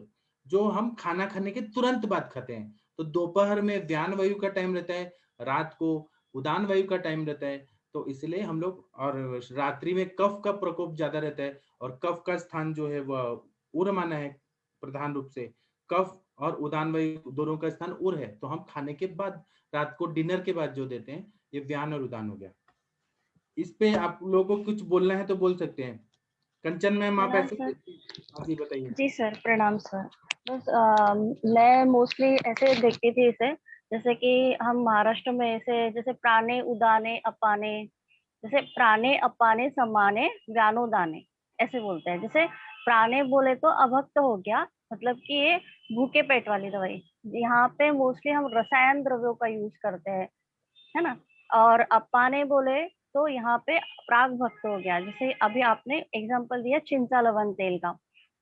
B: जो हम खाना खाने के तुरंत बाद खाते हैं। तो दोपहर में व्यान वायु का टाइम रहता है, रात को उदान वायु का टाइम रहता है। तो इसलिए हम लोग, और रात्रि में कफ का प्रकोप ज्यादा रहता है, और कफ का स्थान जो है वह उर माना है प्रधान रूप से। कफ और उदान वायु दोनों का स्थान उर है, तो हम खाने के बाद, रात को डिनर के बाद जो देते हैं, ये व्यान और उदान हो गया। इस पे आप लोगों को कुछ बोलना है तो बोल सकते हैं। कंचन मैम, आप
E: प्रणाम
B: ऐसे
E: सर।
B: आप ही बताइए।
E: जी सर, प्रणाम सर। बस मैं मोस्टली ऐसे देखती थी इसे, जैसे कि हम महाराष्ट्र में ऐसे जैसे प्राणे उदाने अपाने, जैसे प्राणे अपाने समाने व्यानोदाने ऐसे बोलते हैं। जैसे प्राणे बोले तो अभक्त हो गया, मतलब कि ये भूखे पेट वाली दवाई। यहाँ पे मोस्टली हम रसायन द्रव्यों का यूज करते हैं, है ना। और अपाने बोले तो यहाँ पे प्राग भक्त हो गया, जैसे अभी आपने एग्जांपल दिया चिंचा लवण तेल का।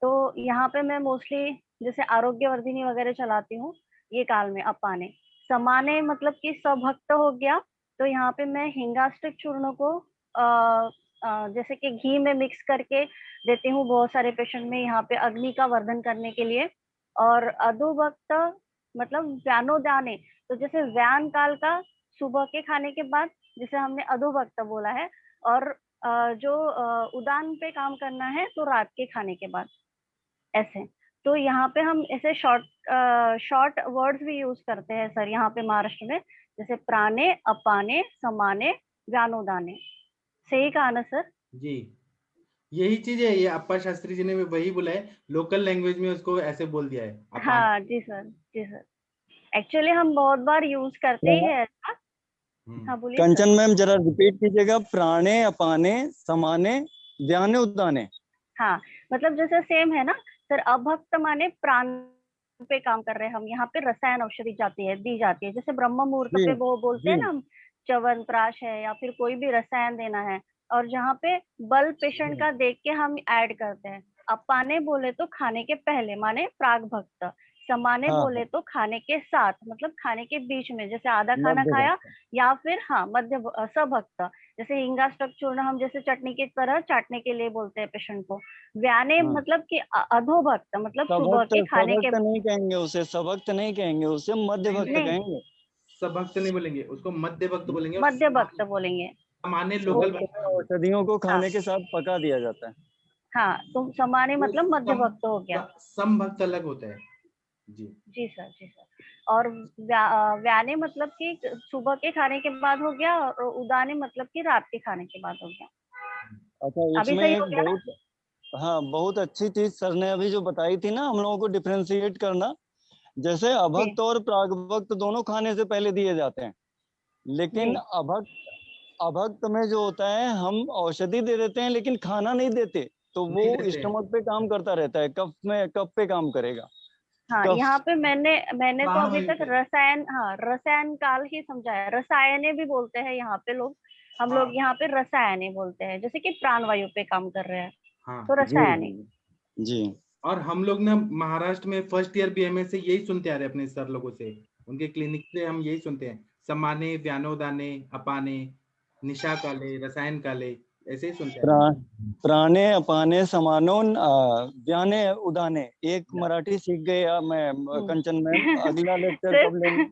E: तो यहाँ पे मैं मोस्टली जैसे आरोग्यवर्धिनी वगैरह चलाती हूँ ये काल में। अपाने समाने मतलब कि स्वभक्त हो गया, तो यहाँ पे मैं हिंगास्टिक चूर्ण को जैसे कि घी में मिक्स करके देती हूँ बहुत सारे पेशेंट में, यहाँ पे अग्नि का वर्धन करने के लिए। और अधोभक्त मतलब व्यानोदाने, तो जैसे व्यान काल का सुबह के खाने के बाद, जिसे हमने अधोभक्त बोला है। और जो उदान पे काम करना है तो रात के खाने के बाद, ऐसे। तो यहाँ पे हम ऐसे शॉर्ट वर्ड्स भी यूज करते हैं सर यहाँ पे महाराष्ट्र में, जैसे प्राणे अपाने समाने व्यानोदाने। सही कहा ना सर?
B: जी, यही चीज है, ये अप्पा शास्त्री जी ने भी वही बोला है, लोकल लैंग्वेज में उसको ऐसे बोल दिया है।
E: हाँ जी सर, जी सर। एक्चुअली हम बहुत बार यूज करते ही है ऐसा। हाँ बोलिए सर।
C: कंचन मैम जरा रिपीट कीजिएगा, प्राणे अपाने समाने व्याने उदाने।
E: हाँ, मतलब जैसे सेम है ना सर, अभक्त माने प्राण पे काम कर रहे हैं हम, यहाँ पे रसायन औषधि जाती है, दी जाती है। जैसे ब्रह्म मुहूर्त
C: जी,
E: पे वो बोलते हैं
C: जी।
E: ना हम, च्यवनप्राश है या फिर कोई भी रसायन देना है, और जहाँ पे बल पेशेंट का देख के हम ऐड करते हैं। अपाने बोले तो खाने के पहले माने प्राग भक्त, समाने
C: हाँ,
E: बोले तो खाने के साथ मतलब खाने के बीच में, जैसे आधा खाना
C: मध्य
E: खाया,
C: भक्त।
E: या फिर हाँ सभक्त, जैसे हिंगाष्टक चूर्ण हम जैसे चटनी की तरह चाटने के लिए बोलते हैं पेशेंट को। व्याने
C: हाँ।
E: मतलब कि अधोभक्त, मतलब सुबह
C: सभक्त
E: के खाने के
C: सभक्त नहीं कहेंगे उसे, सभक्त नहीं कहेंगे उसे, मध्य भक्त
E: नहीं,
C: कहेंगे।
B: सभक्त नहीं बोलेंगे उसको, मध्य भक्त बोलेंगे। और
E: मध्य भक्त बोलेंगे।
B: सामान्य लोकल
E: ओके।
B: भाषा में
C: औषधियों को
E: हाँ
C: खाने के साथ पका दिया जाता है।
E: हाँ, तो समाने
B: वो
E: मतलब मध्य भक्त हो गया।
B: समभक्त अलग होता है। जी
E: जी सर, जी सर। और व्याने मतलब कि सुबह के खाने के बाद हो गया, और उदाने मतलब कि रात के खाने के बाद हो गया।
C: अच्छा,
E: अभी
C: इसमें
E: सही
C: एक
E: हो गया ना?
C: बहुत, हाँ, बहुत अच्छी चीज सर ने अभी जो बताई थी ना, हम लोगों को डिफ्रेंशिएट करना। जैसे
E: जी
C: अभक्त और प्रागभक्त दोनों खाने से पहले दिए जाते हैं, लेकिन
E: जी
C: अभक्त अभक्त में जो होता है हम औषधि दे देते हैं लेकिन खाना नहीं देते, तो वो
B: नहीं देते हैं।
C: स्टमक पे काम करता रहता है, कफ पे काम करेगा।
E: हाँ,
C: कफ।
E: यहाँ पे मैंने तो अभी
B: प्राणवायु
E: तक
B: पे।
E: रसायन, हाँ रसायन काल ही समझाया। रसायने भी बोलते हैं यहाँ पे लोग, हम
B: हाँ
E: लोग यहाँ पे रसायने बोलते हैं, जैसे कि प्राणवायु पे काम कर रहे हैं
B: हाँ।
E: तो
C: जी,
E: रसायने।
C: जी।
B: और हम लोग ना महाराष्ट्र में फर्स्ट ईयर बीएमएस से यही सुनते आ रहे हैं अपने सर लोगों से, उनके क्लिनिक से हम यही सुनते हैं, समाने व्यानोदाने अपाने निशा काले रसायन काले, ऐसे ही सुनते आ रहे
C: प्रा, प्राणे अपाने समानो व्याने उदाने। एक मराठी सीख गए मैं, कंचन मैम। अगला लेक्चर कब लेंगे?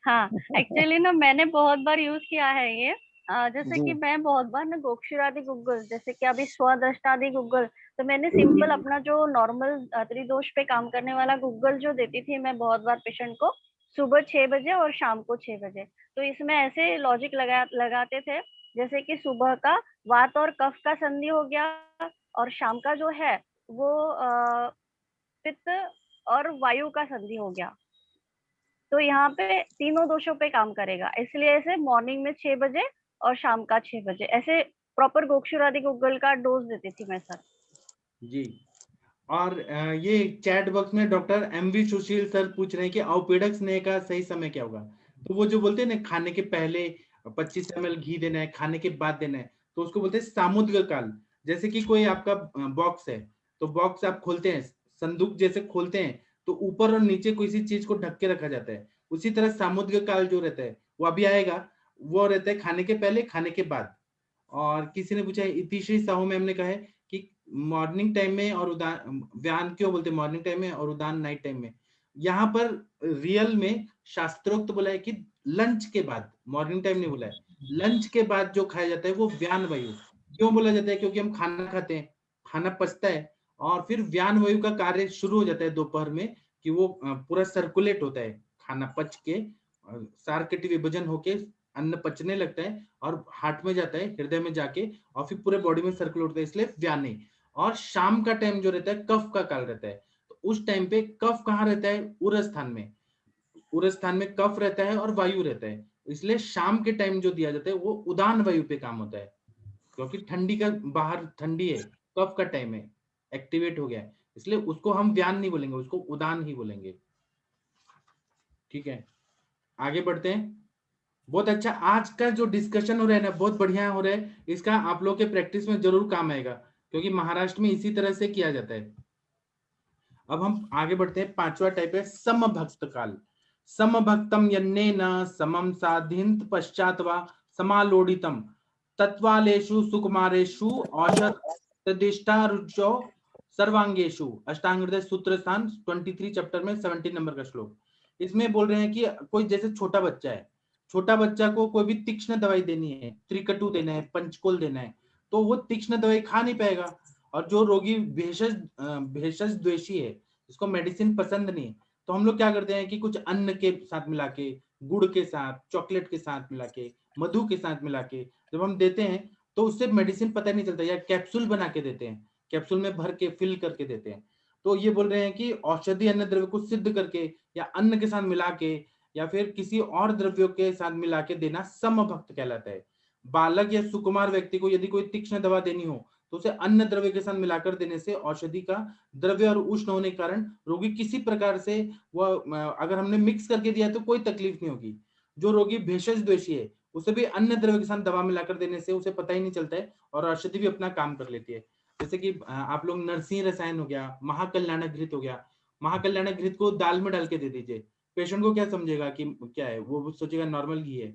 E: हाँ, एक्चुअली ना मैंने बहुत बार यूज किया है ये। जैसे
C: जी,
E: कि मैं बहुत बार ना गोक्षुरादि गूगल, जैसे कि अभी स्वदृष्टादि गूगल, तो मैंने सिंपल अपना जो नॉर्मल त्रिदोष पे काम करने वाला गूगल जो देती थी मैं बहुत बार पेशेंट को, सुबह 6 बजे और शाम को 6 बजे। तो इसमें ऐसे लॉजिक लगाते थे, जैसे कि सुबह का वात और कफ का संधि हो गया, और शाम का जो है वो पित्त और वायु का संधि हो गया। तो यहाँ पे तीनों दोषों पे काम करेगा, इसलिए ऐसे मॉर्निंग में 6 बजे और शाम का 6 बजे ऐसे प्रॉपर गोक्षुरादि गूगल का डोज देती थी मैं सर।
B: जी। और ये चैट बॉक्स में डॉक्टर एमवी सुशील सर पूछ रहे हैं कि अवपेड़क स्नेह का सही समय क्या होगा। तो वो जो बोलते हैं ना, खाने के पहले 25 ml घी देना है, खाने के बाद देना है, तो उसको बोलते हैं सामुद्रिक काल। जैसे कि कोई आपका बॉक्स है, तो बॉक्स आप खोलते हैं, संदूक जैसे खोलते हैं, तो ऊपर और नीचे किसी चीज को ढक के रखा जाता है। उसी तरह सामुद्रिक काल जो रहता है वो अभी आएगा, वो रहता है खाने के पहले खाने के बाद। और किसी ने पूछा है, इतिश्री साहू मैम ने कहा है कि मॉर्निंग टाइम में और उदान व्यान क्यों बोलते हैं मॉर्निंग टाइम में और उदान नाइट टाइम में। यहाँ पर रियल में शास्त्रोक्त बोला है कि लंच के बाद, मॉर्निंग टाइम नहीं बोला है, लंच के बाद जो खाया जाता है वो व्यान वायु। क्यों बोला जाता है? क्योंकि हम खाना खाते हैं, खाना पचता है और फिर व्यान वायु का कार्य शुरू हो जाता है दोपहर में, कि वो पूरा सर्कुलेट होता है, खाना पच के सार्कटी विभाजन होके अन्न पचने लगता है और हार्ट में जाता है, हृदय में जाके, और फिर पूरे बॉडी में सर्कुलेट होता है, इसलिए व्याने। और शाम का टाइम जो रहता है कफ का काल रहता है, तो उस टाइम पे कफ कहाँ रहता है? उरस स्थान में। उरस स्थान में कफ रहता है और वायु रहता है, इसलिए शाम के टाइम जो दिया जाता है वो उदान वायु पे काम होता है, क्योंकि ठंडी का बाहर ठंडी है, कफ का टाइम है, एक्टिवेट हो गया है, इसलिए उसको हम व्यान नहीं बोलेंगे, उसको उदान ही बोलेंगे। ठीक है, आगे बढ़ते हैं। बहुत अच्छा, आज का जो डिस्कशन हो रहा है ना, बहुत बढ़िया हो रहा है, इसका आप लोग के प्रैक्टिस में जरूर काम आएगा, क्योंकि महाराष्ट्र में इसी तरह से किया जाता है। अब हम आगे बढ़ते हैं। पांचवा टाइप है समभक्त काल। समभक्तम यन्नेन समम साधिंत पश्चात वा समालोडितम तत्वालेषु सुकुमारेषु औषध तदिष्टारुचो सर्वांगेषु। अष्टांग हृदय सूत्र स्थान 23 चैप्टर में 17 नंबर का श्लोक। इसमें बोल रहे हैं कि कोई जैसे छोटा बच्चा है, छोटा बच्चा को कोई भी तीक्ष्ण दवाई देनी है, त्रिकटु देना है, पंचकोल देना है, तो वो तीक्ष्ण दवाई खा नहीं पाएगा। और जो रोगी भेषज द्वेषी है, जिसको मेडिसिन पसंद नहीं, तो हम लोग क्या करते हैं कि कुछ अन्न के साथ मिला के, गुड़ के साथ, चॉकलेट के साथ मिला के, मधु के साथ मिला के जब हम देते हैं तो उससे मेडिसिन पता नहीं चलता, या कैप्सूल बना के देते हैं, कैप्सूल में भर के फिल करके देते हैं। तो ये बोल रहे हैं कि औषधि अन्न द्रव्य को सिद्ध करके या अन्न के साथ मिला के या फिर किसी और द्रव्यों के साथ मिला के देना समभक्त कहलाता है। बालक या सुकुमार व्यक्ति को यदि कोई तीक्ष्ण दवा देनी हो तो उसे अन्न द्रव्य के साथ मिलाकर देने से औषधि का द्रव्य और उष्ण होने के कारण रोगी किसी प्रकार से वह, अगर हमने मिक्स करके दिया तो कोई तकलीफ नहीं होगी। जो रोगी भेषज द्वेषी है उसे भी अन्न द्रव्य के साथ दवा मिलाकर देने से उसे पता ही नहीं चलता है और औषधि भी अपना काम कर लेती है। जैसे कि आप लोग नरसिंह रसायन हो गया, महाकल्याणक घृत हो गया, महाकल्याणक घृत को दाल में डाल के दे दीजिए, पेशेंट को क्या समझेगा कि क्या है, वो सोचेगा नॉर्मल घी है।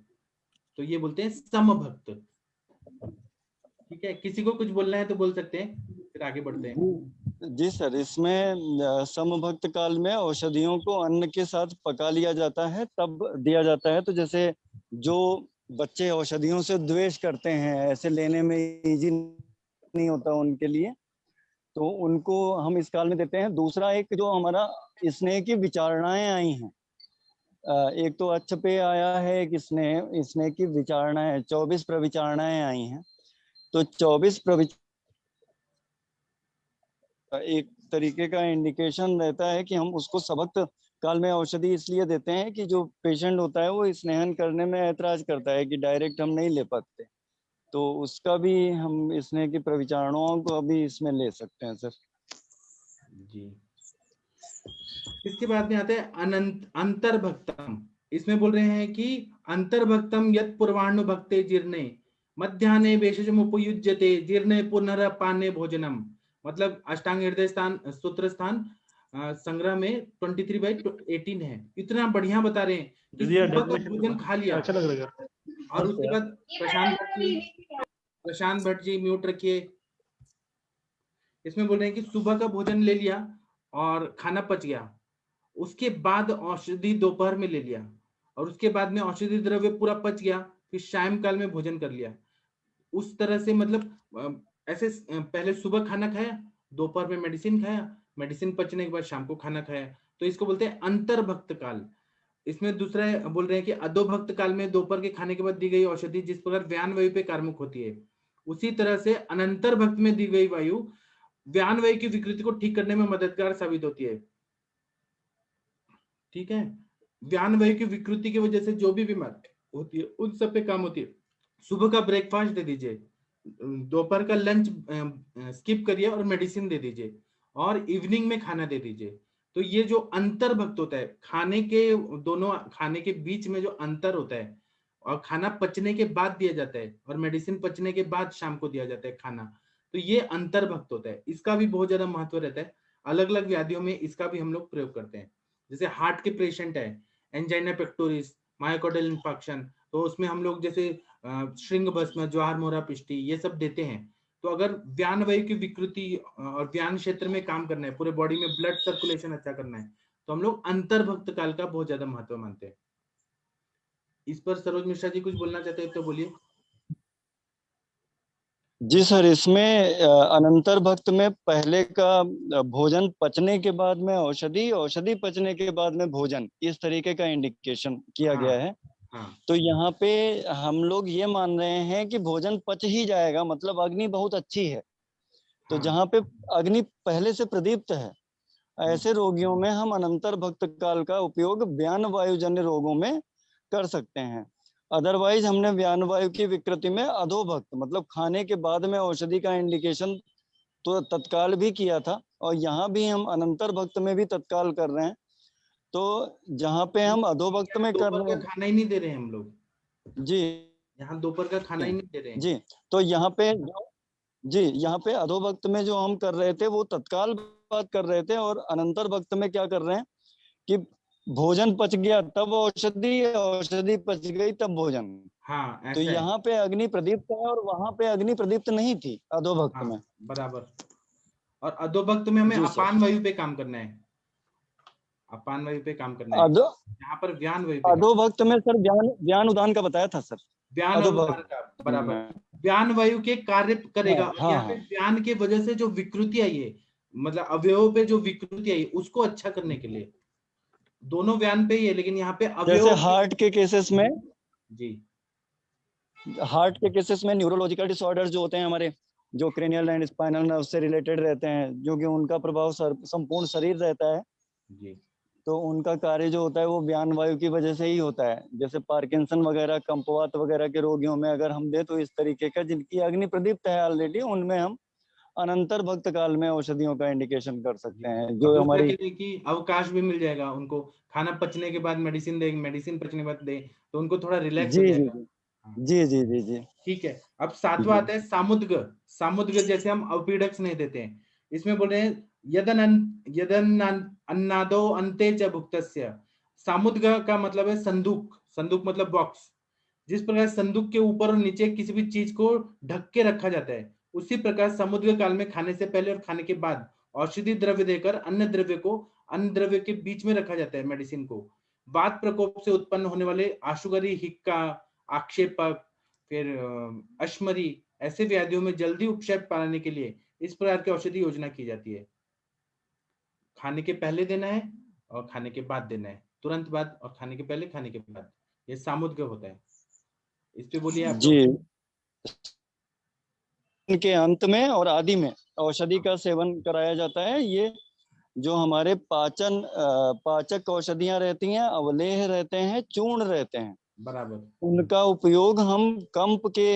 B: तो ये बोलते हैं समभक्त। ठीक है, किसी को कुछ बोलना है तो बोल सकते हैं, फिर आगे बढ़ते हैं।
C: जी सर, इसमें समभक्त काल में औषधियों को अन्न के साथ पका लिया जाता है तब दिया जाता है। तो जैसे जो बच्चे औषधियों से द्वेष करते हैं, ऐसे लेने में इजी नहीं होता उनके लिए, तो उनको हम इस काल में देते हैं। दूसरा, एक जो हमारा स्नेह की विचारणाएं आई हैं, एक तो अच्छ पे आया है, एक स्नेह की विचारणाएं, 24 प्रविचारणाएं आई हैं। तो 24 एक तरीके का इंडिकेशन रहता है कि हम उसको सबक्त काल में औषधि इसलिए देते हैं कि जो पेशेंट होता है वो स्नेहन करने में ऐतराज करता है कि डायरेक्ट हम नहीं ले पाते, तो उसका भी हम स्नेह की प्रविचारणाओं को अभी इसमें ले सकते हैं सर। जी।
B: इसके बाद में आते हैं अंतर्भक्तम। इसमें बोल रहे हैं कि अंतर्भक्तम यत् पूर्वाणुभक्ते जीर्णे मध्याह्ने भेषजम उपयुज्यते जीर्णे पुनरपाने भोजनम। मतलब अष्टांग हृदय स्थान सूत्र स्थान संग्रह में 23/18 है। इतना बढ़िया बता रहे हैं कि सुबह का भोजन खा लिया, अच्छा लग रहा है। और उसके बाद प्रशांत भट्ट जी म्यूट रखिए। इसमें बोल रहे हैं कि सुबह का भोजन ले लिया और खाना पच गया, उसके बाद औषधि दोपहर में ले लिया और उसके बाद में औषधि द्रव्य पूरा पच गया, फिर शाम काल में भोजन कर लिया। उस तरह से मतलब ऐसे पहले सुबह खाना खाया, दोपहर में मेडिसिन खाया, मेडिसिन पचने के बाद शाम को खाना खाया, तो इसको बोलते हैं अंतर्भक्त काल। इसमें दूसरा बोल रहे हैं कि अधोभक्त काल में दोपहर के खाने के बाद दी गई औषधि जिस प्रकार व्यान वायु पे कार्मुक होती है, उसी तरह से अनंतर भक्त में दी गई वायु व्यान वायु की विकृति को ठीक करने में मददगार साबित होती है। ठीक है, व्यान वायु की विकृति की वजह से जो भी बीमारी होती है उन सब पे काम होती है। सुबह का ब्रेकफास्ट दे दीजिए, दोपहर का लंच स्किप करिए और मेडिसिन दे दीजिए, और इवनिंग में खाना दे दीजिए। तो ये जो अंतर्भक्त होता है, खाने के दोनों खाने के बीच में जो अंतर होता है, और खाना पचने के बाद दिया जाता है और मेडिसिन पचने के बाद शाम को दिया जाता है खाना, तो ये अंतर्भक्त होता है। इसका भी बहुत ज्यादा महत्व रहता है। अलग अलग व्याधियों में इसका भी हम लोग प्रयोग करते हैं। जैसे हार्ट के पेशेंट है, एंजाइना पेक्टोरिस, मायोकार्डियल इंफार्क्शन, तो उसमें हम लोग जैसे श्रृंग भस्म, ज्वार मोरा पिष्टी, ये सब देते हैं। तो अगर व्यान वायु की विकृति और व्यान क्षेत्र में काम करना है, पूरे बॉडी में ब्लड सर्कुलेशन अच्छा करना है, तो हम लोग अंतर्भक्त काल का बहुत ज्यादा महत्व मानते हैं। इस पर सरोज मिश्रा जी कुछ बोलना चाहते हैं तो बोलिए।
C: जी सर, इसमें अनंतर भक्त में पहले का भोजन पचने के बाद में औषधि, औषधि पचने के बाद में भोजन, इस तरीके का इंडिकेशन किया गया है।
B: हाँ,
C: तो यहाँ पे हम लोग ये मान रहे हैं कि भोजन पच ही जाएगा, मतलब अग्नि बहुत अच्छी है। तो
B: हाँ,
C: जहाँ पे अग्नि पहले से प्रदीप्त है, ऐसे रोगियों में हम अनंतर भक्त काल का उपयोग व्यान वायुजन्य रोगों में कर सकते हैं। अदरवाइज हमने व्यान वायु की विकृति में अधोभक्त, मतलब खाने के बाद में औषधि का इंडिकेशन तो तत्काल भी किया था, और यहाँ भी हम अनंतर भक्त में भी तत्काल कर रहे हैं। तो जहाँ पे हम अधोभक्त में कर
B: दोपहर
C: रहे
B: का
C: हैं,
B: खाना ही नहीं दे रहे हैं हम लोग,
C: जी
B: यहाँ दोपहर का खाना ही नहीं दे रहे हैं।
C: जी, तो यहाँ पे जी, यहाँ पे अधोभक्त में जो हम कर रहे थे वो तत्काल बात कर रहे थे, और अनंतर भक्त में क्या कर रहे हैं कि भोजन पच गया तब औषधि, औषधि पच गई तब भोजन।
B: हाँ,
C: तो
B: ऐसा है।
C: यहाँ पे अग्नि प्रदीप्त है और वहां पे अग्नि प्रदीप्त नहीं थी अधोभक्त
B: हाँ,
C: में।
B: बराबर। और अधोभक्त में हमें
C: जी सर।
B: अपान वायु पे काम करना है, अपान वायु पे काम करना है।
C: अधो
B: यहाँ पर व्यान वायु पे काम,
C: अधोभक्त में सर ज्ञान ज्ञान उदान का बताया था सर।
B: व्यान और उदान
C: अधोभक्त
B: का, बराबर।
C: में,
B: व्यान वायु के कार्य करेगा,
C: हाँ
B: और
C: हाँ
B: यहाँ पे
C: हाँ।
B: व्यान के वजह से जो विकृति आई है, मतलब अवयव पे जो विकृति आई, उसको अच्छा करने के लिए, दोनों व्यान पे ही है, लेकिन यहाँ पे
C: जैसे
B: अवयव
C: हार्ट के केसेस में,
B: जी,
C: हार्ट के केसेस में न्यूरोलॉजिकल डिसऑर्डर्स जो होते हैं हमारे, जो क्रेनियल एंड स्पाइनल नर्व से रिलेटेड रहते हैं, जो कि उनका प्रभाव संपूर्ण शरीर रहता है,
B: जी,
C: तो उनका कार्य जो होता है वो व्यान वायु की वजह से ही होता है। जैसे पार्किंसन वगैरह, कंपवात वगैरह के रोगियों में अगर हम दे, तो इस तरीके का जिनकी अग्नि प्रदीप्त है ऑलरेडी, उनमें हम अनंतर भक्त काल में औषधियों का इंडिकेशन कर सकते हैं।
B: और
C: जो
B: दूसरा
C: हमारी
B: के लिए कि अवकाश भी मिल जाएगा उनको, खाना पचने के बाद मेडिसिन दे, मेडिसिन पचने के बाद दे, तो उनको थोड़ा रिलैक्स हो
C: जी जी
B: जाएगा।
C: जी
B: हाँ,
C: जी जी जी जी
B: ठीक है। अब सातवां आता है सामुद्ग। सामुद्ग जैसे हम अवपीडक नहीं देते हैं, इसमें बोल रहे हैं यदन यदन अन्नादो अंते च भुक्तस्य। सामुद्ग का मतलब है संदूक, संदूक मतलब बॉक्स। जिस प्रकार संदूक के ऊपर और नीचे किसी भी चीज को ढक के रखा जाता है, उसी प्रकार समुद्र काल में खाने से पहले और खाने के बाद औषधि द्रव्य देकर अन्य द्रव्य को अन्य द्रव्य के बीच में रखा जाता है, मेडिसिन को। वात प्रकोप से उत्पन्न होने वाले आशुगरी, हिक्का, आक्षेपक, फिर अश्मरी, ऐसे व्याधियों में जल्दी उपचार पाने के लिए इस प्रकार की औषधि योजना की जाती है। खाने के पहले देना है और खाने के बाद देना है, तुरंत बाद, और खाने के पहले, खाने के बाद। ये सामुद्ग होता है। इस पे बोलिए आप
C: जी।
B: लोग।
C: के अंत में और आदि में औषधि का सेवन कराया जाता है। ये जो हमारे पाचक औषधियां रहती हैं, अवलेह रहते हैं, चूर्ण रहते हैं,
B: बराबर।
C: उनका उपयोग हम कंप के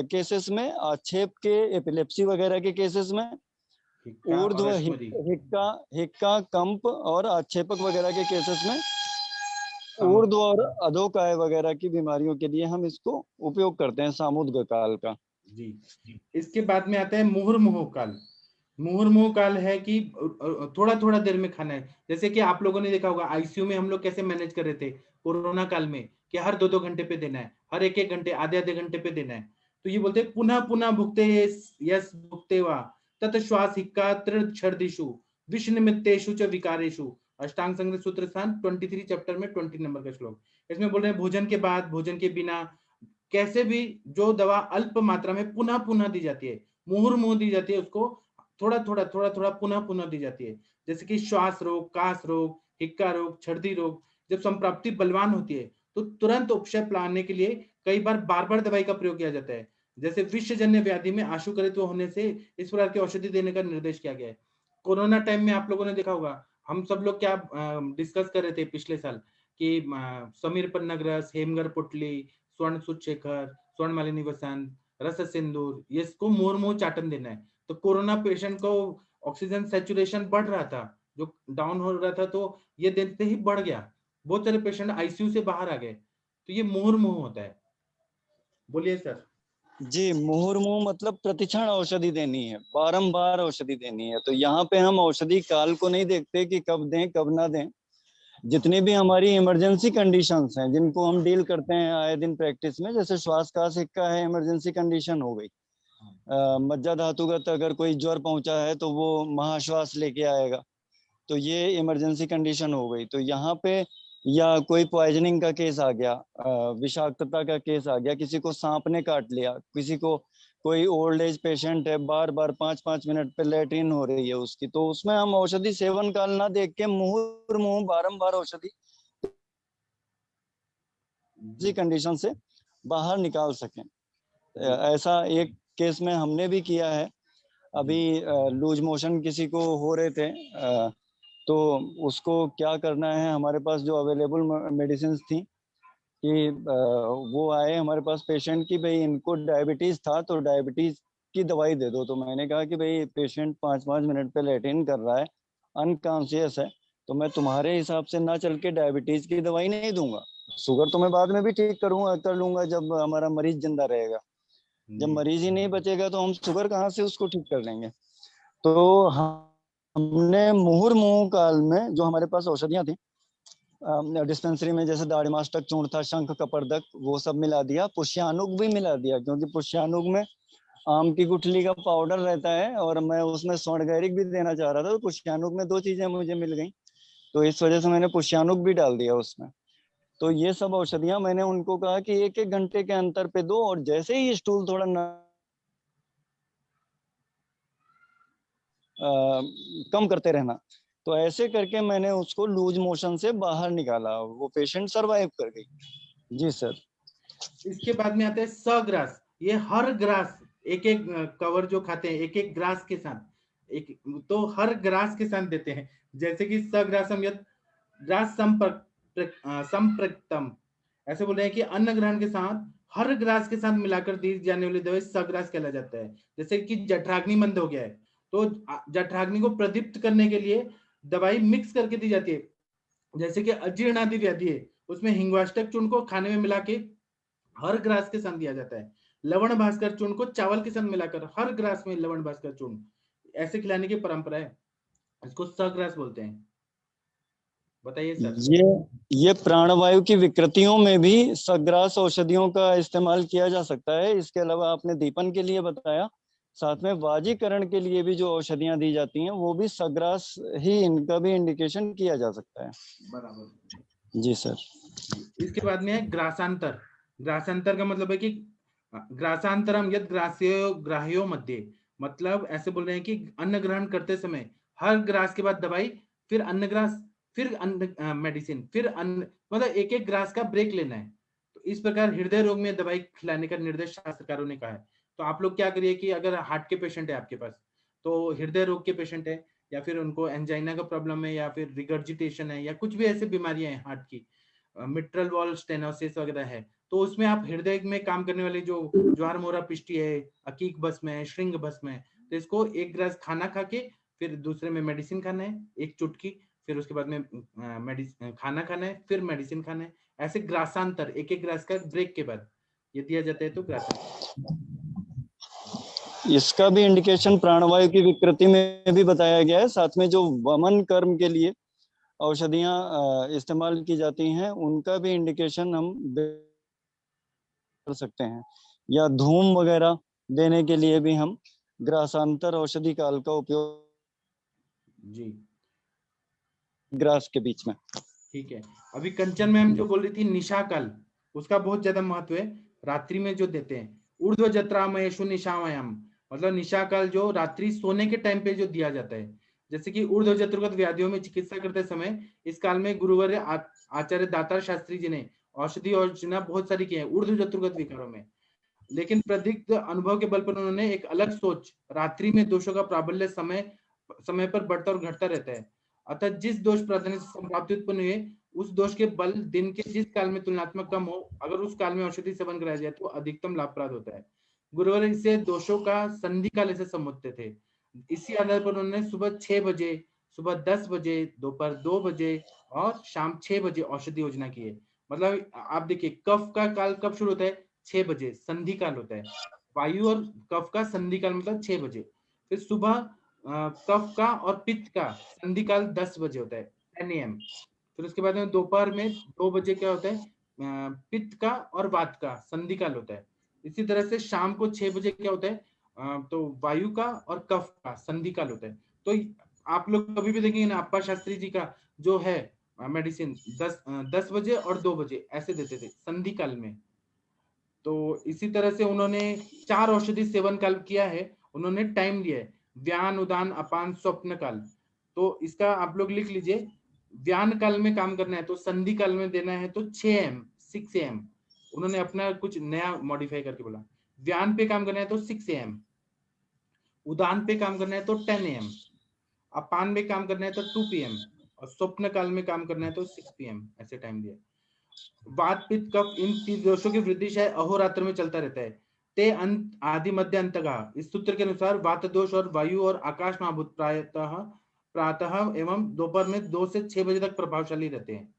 C: केसेस में, आक्षेप के, एपिलेप्सी वगैरह के केसेस में,
B: हिक्का और
C: ऊर्ध्व
B: अश्मरी।
C: हिक्का हिक्का कंप और आक्षेपक वगैरह के केसेस में,
B: सामुद्ग।
C: ऊर्ध्व और अधोकाय वगैरह की बीमारियों के लिए हम इसको उपयोग करते हैं सामुद्ग काल का।
B: जी। इसके बाद में आता है मुहुर्मुहु काल। मुहुर्मुहु काल है कि थोड़ा थोड़ा देर में खाना है। जैसे कि आप लोगों ने देखा होगा आईसीयू में हम लोग कैसे मैनेज कर रहे थे कोरोना काल में, कि हर 2-2 घंटे पे देना है, हर 1-1 घंटे, आधे-आधे घंटे पे देना है। तो ये बोलते हैं पुनः पुनः भुक्ते यस भुक्ते वा तत श्वास हिक्का त्रिक्षर्दिषु विष निमित्तेषु च विकारेषु। अष्टांग संग्रह सूत्र स्थान 23 चैप्टर में 20 नंबर का श्लोक। इसमें बोल रहे हैं भोजन के बाद, भोजन के बिना, कैसे भी जो दवा अल्प मात्रा में पुनः पुनः दी जाती है, मुहुर्मुहु दी जाती है, उसको थोड़ा थोड़ा पुनः पुनः दी जाती है। जैसे कि श्वास रोग, कास रोग, हिक्का रोग, छर्दी रोग, जब संप्राप्ति बलवान होती है तो तुरंत उपशय पाने के लिए कई बार बार बार दवाई का प्रयोग किया जाता है। जैसे विषजन्य व्याधि में आशुकरित्व होने से इस प्रकार की औषधि देने का निर्देश किया गया है। कोरोना टाइम में आप लोगों ने देखा होगा, हम सब लोग क्या डिस्कस कर रहे थे पिछले साल कि समीर पन्नगरस, हेमगर पुटली, स्वर्ण सुचेखर, स्वर्ण मालिनी वसंत, रस सिंदूर, ये इसको मुहुर्मुहु चाटन देना है। तो कोरोना पेशेंट को ऑक्सीजन सैचुरेशन बढ़ रहा था, जो डाउन हो रहा था, तो ये देते ही बढ़ गया, बहुत सारे पेशेंट आईसीयू से बाहर आ गए। तो ये मुहुर्मुहु होता है। बोलिए सर।
C: जी, मुहुर्मुहु मतलब प्रतिक्षण औषधि देनी है, बारंबार औषधि देनी है। तो यहाँ पे हम औषधि काल को नहीं देखते कि कब दें कब ना दें, जितनी भी हमारी इमरजेंसी कंडीशंस हैं जिनको हम डील करते हैं आए दिन प्रैक्टिस में, जैसे श्वास का सिक्का है, इमरजेंसी कंडीशन हो गई। मज्जा धातुगत अगर कोई ज्वर पहुंचा है तो वो महाश्वास लेके आएगा, तो ये इमरजेंसी कंडीशन हो गई। तो यहाँ पे या कोई पॉइजनिंग का केस आ गया, विषाक्तता का केस आ गया, किसी को सांप ने काट लिया, किसी को कोई ओल्ड एज पेशेंट है, बार बार 5-5 मिनट पे लेट्रिन हो रही है उसकी, तो उसमें हम औषधि सेवन काल ना देख के मुंह बारंबार औषधि कंडीशन से बाहर निकाल सकें। ऐसा एक केस में हमने भी किया है। अभी लूज मोशन किसी को हो रहे थे, तो उसको क्या करना है, हमारे पास जो अवेलेबल मेडिसिन थी कि वो आए हमारे पास पेशेंट की, भाई इनको डायबिटीज था तो डायबिटीज की दवाई दे दो। तो मैंने कहा कि भाई पेशेंट 5-5 मिनट पे लेटिन कर रहा है, अनकॉन्शियस है, तो मैं तुम्हारे हिसाब से ना चल के डायबिटीज की दवाई नहीं दूंगा। शुगर तो मैं बाद में भी ठीक कर लूंगा जब हमारा मरीज जिंदा रहेगा। जब मरीज ही नहीं बचेगा तो हम शुगर कहाँ से उसको ठीक कर लेंगे। तो हमने मुहुर्मुहु काल में जो हमारे पास औषधियां थी डिस्पेंसरी में, जैसे दाड़िमाष्टक चूर्ण था, शंख कपर्दक, वो सब मिला दिया। पुष्यानुग भी मिला दिया, क्योंकि पुष्यानुग में आम की गुठली का पाउडर रहता है और मैं उसमें स्वर्णगैरिक भी देना चाह रहा था, तो पुष्यानुग में 2 चीजें मुझे मिल गई, तो इस वजह से मैंने पुष्यानुग भी डाल दिया उसमें। तो ये सब औषधियां मैंने उनको कहा कि 1-1 घंटे के अंतर पे दो, और जैसे ही स्टूल थोड़ा कम करते रहना। तो ऐसे करके मैंने उसको लूज मोशन से बाहर निकाला, वो पेशेंट सरवाइव कर गई। जी सर।
B: इसके बाद में आते हैं सग्रास। ये हर ग्रास एक एक कवर जो खाते हैं एक एक ग्रास के साथ, एक तो हर ग्रास के साथ देते हैं। जैसे कि सग्रासम यत ग्रास संप्रक्तम, ऐसे बोल रहे हैं कि अन्न ग्रहण के साथ हर ग्रास के साथ मिलाकर दी जाने वाली दवाई सग्रास कहला जाता है। जैसे कि जठराग्नि बंद हो गया है तो जठराग्नि को प्रदीप्त करने के लिए दवाई मिक्स करके दी जाती है। जैसे कि अजीर्ण आदि व्याधि है, उसमें हिंगवाष्टक चूर्ण को खाने में मिला के हर ग्रास के साथ दिया जाता है। लवण भास्कर चूर्ण को चावल के साथ मिलाकर हर ग्रास में लवण भास्कर चूर्ण ऐसे खिलाने की परंपरा है। इसको सग्रास बोलते हैं। बताइए सर।
C: ये प्राणवायु की विकृतियों में भी सग्रास औषधियों का इस्तेमाल किया जा सकता है। इसके अलावा आपने दीपन के लिए बताया, साथ में वाजीकरण के लिए भी जो औषधियां दी जाती हैं वो भी सग्रास ही, इनका भी इंडिकेशन किया जा सकता है।
B: बराबर
C: जी सर।
B: इसके बाद में है ग्रासांतर। ग्रासांतर का मतलब है कि ग्रासांतरम यद ग्राह्यो मध्य, मतलब ऐसे बोल रहे हैं कि अन्न ग्रहण करते समय हर ग्रास के बाद दवाई, फिर अन्न ग्रास, फिर अन्न मेडिसिन, फिर अन्न, मतलब एक एक ग्रास का ब्रेक लेना है। तो इस प्रकार हृदय रोग में दवाई खिलाने का निर्देश शास्त्रकारों ने कहा है। तो आप लोग क्या करिए कि अगर हार्ट के पेशेंट है आपके पास, तो हृदय रोग के पेशेंट है, या फिर उनको एंजाइना का प्रॉब्लम है, या फिर रिगर्जिटेशन है, या कुछ भी ऐसी बीमारियां हैं हार्ट की, मिट्रल वॉल स्टेनोसिस वगैरह है, तो उसमें आप हृदय में काम करने वाली जो ज्वार मोरा पिष्टी है, अकीक भस्म है, श्रृंग भस्म है, तो इसको 1 ग्रास खाना खा के फिर दूसरे में मेडिसिन खाना है 1 चुटकी, फिर उसके बाद में खाना खाना है, फिर मेडिसिन खाना है। ऐसे ग्रासांतर 1-1 ग्रास का ब्रेक के बाद ये दिया जाता है। तो ग्रासांतर
C: इसका भी इंडिकेशन प्राणवायु की विकृति में भी बताया गया है। साथ में जो वमन कर्म के लिए औषधियां इस्तेमाल की जाती हैं उनका भी इंडिकेशन हम कर सकते हैं, या धूम वगैरह देने के लिए भी हम ग्रासांतर औषधि काल का उपयोग
B: जी
C: ग्रास के बीच में।
B: ठीक है। अभी कंचन मैम जो बोल रही थी निशा काल, उसका बहुत ज्यादा महत्व है। रात्रि में जो देते हैं ऊर्ध्व जत्रामयेषु निशामयम, मतलब निशा काल जो रात्रि सोने के टाइम पे जो दिया जाता है। जैसे कि ऊर्ध्व जत्रुगत व्याधियों में चिकित्सा करते समय इस काल में गुरुवर्य आचार्य दातार शास्त्री जी ने औषधि योजना बहुत सारी की है ऊर्ध्व जत्रुगत विकारों में। लेकिन प्रदीप्त अनुभव के बल पर उन्होंने एक अलग सोच, रात्रि में दोषों का प्राबल्य समय पर बढ़ता और घटता रहता है, अतः जिस दोष प्राधान्य से संप्राप्ति उत्पन्न हुए उस दोष के बल दिन के जिस काल में तुलनात्मक कम हो, अगर उस काल में औषधि सेवन कराया जाए तो अधिकतम लाभप्रद होता है। गुरुवर इसे दोषों का संधि काल ऐसे समझते थे। इसी आधार पर उन्होंने सुबह 6 बजे, सुबह 10 बजे, दोपहर 2 बजे और शाम 6 बजे औषधि योजना की है। मतलब आप देखिए कफ का काल कब शुरू होता है, 6 बजे संधि काल होता है। वायु और कफ का संधि काल मतलब 6 बजे। फिर सुबह कफ का और पित्त का संधि काल 10 बजे होता है, 10 AM। फिर उसके बाद में दोपहर में 2 बजे क्या होता है, पित्त का और वात का संधि काल होता है। इसी तरह से शाम को 6 बजे क्या होता है, तो वायु का और कफ का संधि काल होता है। तो आप लोग कभी भी देखेंगे ना, अप्पा शास्त्री जी का जो है मेडिसिन 10 बजे और 2 बजे ऐसे देते थे संधि काल में। तो इसी तरह से उन्होंने 4 औषधि सेवन काल किया है, उन्होंने टाइम दिया है, व्यान, उदान, अपान, स्वप्न काल। तो इसका आप लोग लिख लीजिए, व्यान काल में काम करना है तो संधि काल में देना है तो 6 AM 6 AM। उन्होंने अपना कुछ नया मॉडिफाई करके बोला। व्यान पे काम करना है तो 6 AM, उदान पे काम करना है तो 10 AM, अपान में काम करना है तो 2 PM, और स्वप्न काल में काम करना है तो 6 PM, ऐसे टाइम दिया। वात, पित्त, कफ इन 3 दोषों की वृद्धि शायद अहोरात्र में चलता रहता है। ते अंत आदि मध्य अंतगा। इस सूत्र के अनुसार वात दोष और वायु और आकाश महाभूत प्रातः एवं दोपहर में 2 से 6 बजे तक प्रभावशाली रहते हैं।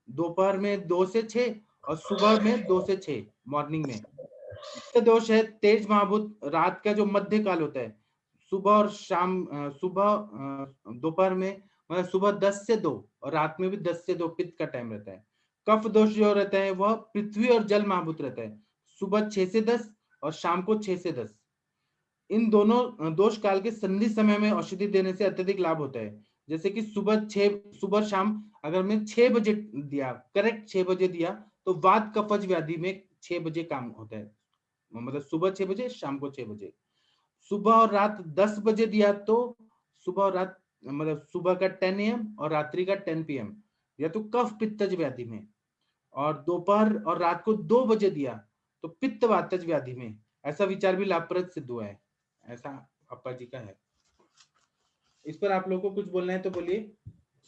B: दोपहर में 2 से 6 और सुबह में 2 से 6 मॉर्निंग में। पित्त दोष है तेज महाभूत रात का जो मध्य काल होता है, सुबह और शाम, सुबह दोपहर में मतलब सुबह 10 से 2 और रात में भी 10 से 2 पित्त का टाइम रहता है। कफ दोष जो रहता है वह पृथ्वी और जल महाभूत रहता है, सुबह 6 से 10 और शाम को 6 से 10। इन दोनों दोष काल के संधि समय में औषधि देने से अत्यधिक लाभ होता है। जैसे कि सुबह शाम अगर मैं 6 बजे दिया, करेक्ट 6 बजे दिया, तो वात कफज व्याधि में 6 बजे काम होता है, मतलब सुबह 6 बजे, शाम को 6 बजे। सुबह और रात 10 बजे दिया तो सुबह और रात मतलब सुबह का 10 AM और रात्रि का 10 PM या तो कफ पित्तज व्याधि में। और दोपहर और रात को 2 बजे दिया तो पित्त वातज व्याधि में। ऐसा विचार भी लाभप्रद सिद्ध हुआ है, ऐसा अप्पा जी का है। इस पर आप लोगों को कुछ बोलना है तो बोलिए।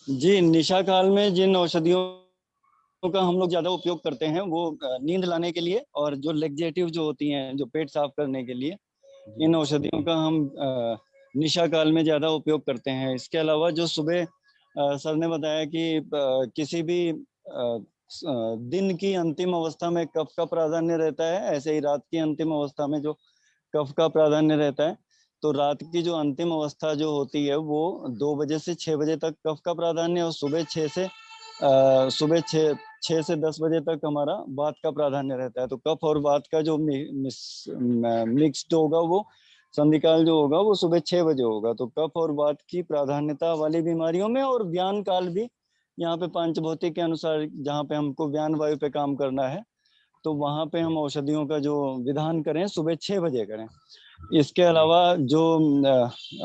C: जी, निशा काल में जिन औषधियों का हम लोग ज्यादा उपयोग करते हैं वो नींद लाने के लिए और जो लेग्जेटिव जो होती हैं जो पेट साफ करने के लिए, इन औषधियों का हम निशा काल में ज्यादा उपयोग करते हैं। इसके अलावा जो सुबह सर ने बताया कि किसी भी दिन की अंतिम अवस्था में कफ का प्राधान्य रहता है, ऐसे ही रात की अंतिम अवस्था में जो कफ का प्राधान्य रहता है। तो रात की जो अंतिम अवस्था जो होती है वो 2 बजे से 6 बजे तक कफ का प्राधान्य, और सुबह 6 से 10 बजे तक हमारा वात का प्राधान्य रहता है। तो कफ और वात का जो मिक्स्ड होगा वो संधिकाल जो होगा वो सुबह 6 बजे होगा। तो कफ और वात की प्राधान्यता वाली बीमारियों में, और व्यान काल भी यहाँ पे पांचभौतिक के अनुसार जहाँ पे हमको व्यान वायु पे काम करना है तो वहां पे हम औषधियों का जो विधान करें सुबह 6 बजे करें। इसके अलावा जो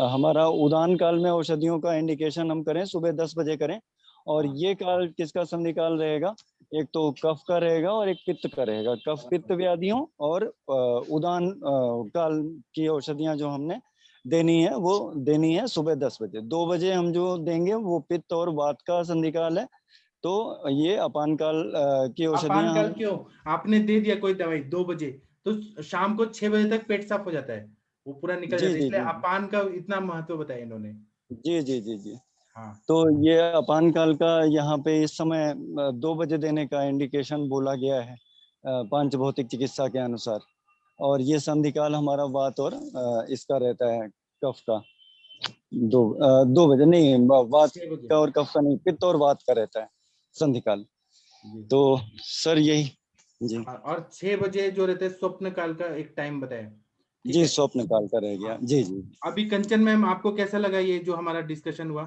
C: हमारा उदान काल में औषधियों का इंडिकेशन हम करें सुबह 10 बजे करें। और ये काल किसका संधि काल रहेगा, एक तो कफ का रहेगा और एक पित्त का रहेगा। कफ पित्त व्याधियों और उदान काल की औषधियां जो हमने देनी है वो देनी है सुबह 10 बजे। 2 बजे हम जो देंगे वो पित्त और वात का संधि काल है। तो ये अपान काल की औषधियां
B: अपान काल क्यों आपने दे दिया कोई दवाई 2 बजे तो शाम को 6 बजे तक पेट साफ हो जाता है, वो पूरा निकल जाता है, इसलिए अपान का इतना महत्व बताया इन्होंने।
C: जी जी जी जी।
B: हाँ।
C: तो ये अपान काल का यहाँ पे इस समय 2 बजे देने का इंडिकेशन बोला गया है पांचभौतिक चिकित्सा के अनुसार। और ये संधि काल हमारा वात और इसका रहता है कफ का 2 बजे नहीं, वात का और कफ का नहीं, पित्त और वात का रहता है संधि काल। तो सर यही जी।
B: और 6 बजे जो रहते हैं स्वप्न काल का एक टाइम बताया
C: जी, स्वप्न काल का रह गया। जी जी।
B: अभी कंचन मैम आपको कैसा लगा ये जो हमारा डिस्कशन हुआ?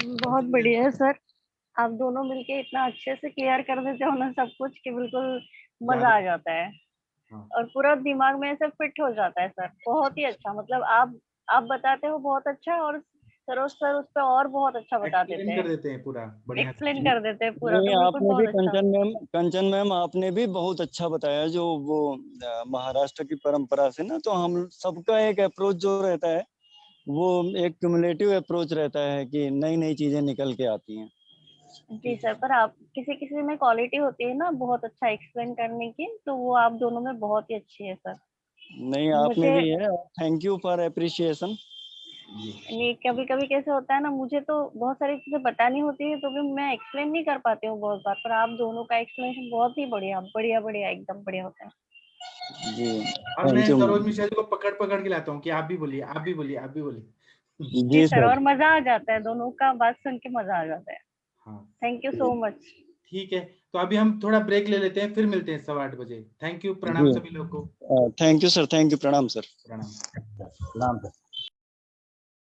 E: बहुत बढ़िया है सर, आप दोनों मिलके इतना अच्छे से क्लियर कर देते हो ना सब कुछ कि बिल्कुल मजा आ जाता है।
B: हाँ।
E: और पूरा दिमाग में ऐसे फिट हो जाता है सर, बहुत ही अच्छा। मतलब आप बताते हो बहुत अच्छा, और सरोज सर उस पर और बहुत अच्छा बता देते हैं,
B: कर देते हैं पूरा बढ़िया
E: एक्सप्लेन कर देते हैं पूरा।
C: नहीं,
E: तो
C: आपने भी
E: बहुत
C: कंचन मैम आपने भी बहुत अच्छा बताया। जो वो महाराष्ट्र की परंपरा से ना, तो हम सबका एक अप्रोच जो रहता है वो एक क्युमुलेटिव अप्रोच रहता है कि नई नई चीजें निकल के आती हैं।
E: जी सर, पर आप किसी में क्वालिटी होती है ना बहुत अच्छा एक्सप्लेन करने की, तो वो आप दोनों में बहुत ही अच्छी है सर।
C: नहीं, आप में भी है, थैंक यू फॉर अप्रिशिएशन।
E: नहीं, कभी कभी कैसे होता है ना, मुझे तो बहुत सारी चीजें बतानी होती है तो भी मैं एक्सप्लेन नहीं कर पाती हूँ बहुत बार, पर आप दोनों का एक्सप्लेनेशन बहुत ही बढ़िया बढ़िया बढ़िया एकदम बढ़िया होता है
C: जी।
B: और मैं सरोज मिश्रा जी को पकड़ के लाता हूँ कि आप भी बोलिए, आप भी बोलिए, आप भी बोलिए।
E: जी सर, और मजा आ जाता है, दोनों का बात सुन के मजा आ जाता है।
B: हाँ
E: थैंक यू सो मच।
B: ठीक है, तो अभी हम थोड़ा ब्रेक ले लेते हैं, फिर मिलते हैं 8:15 बजे। थैंक यू, प्रणाम
C: जी।
B: सभी लोग को।
C: Thank you sir, thank you, प्रणाम सर।
B: प्रणाम।
C: प्रणाम सर।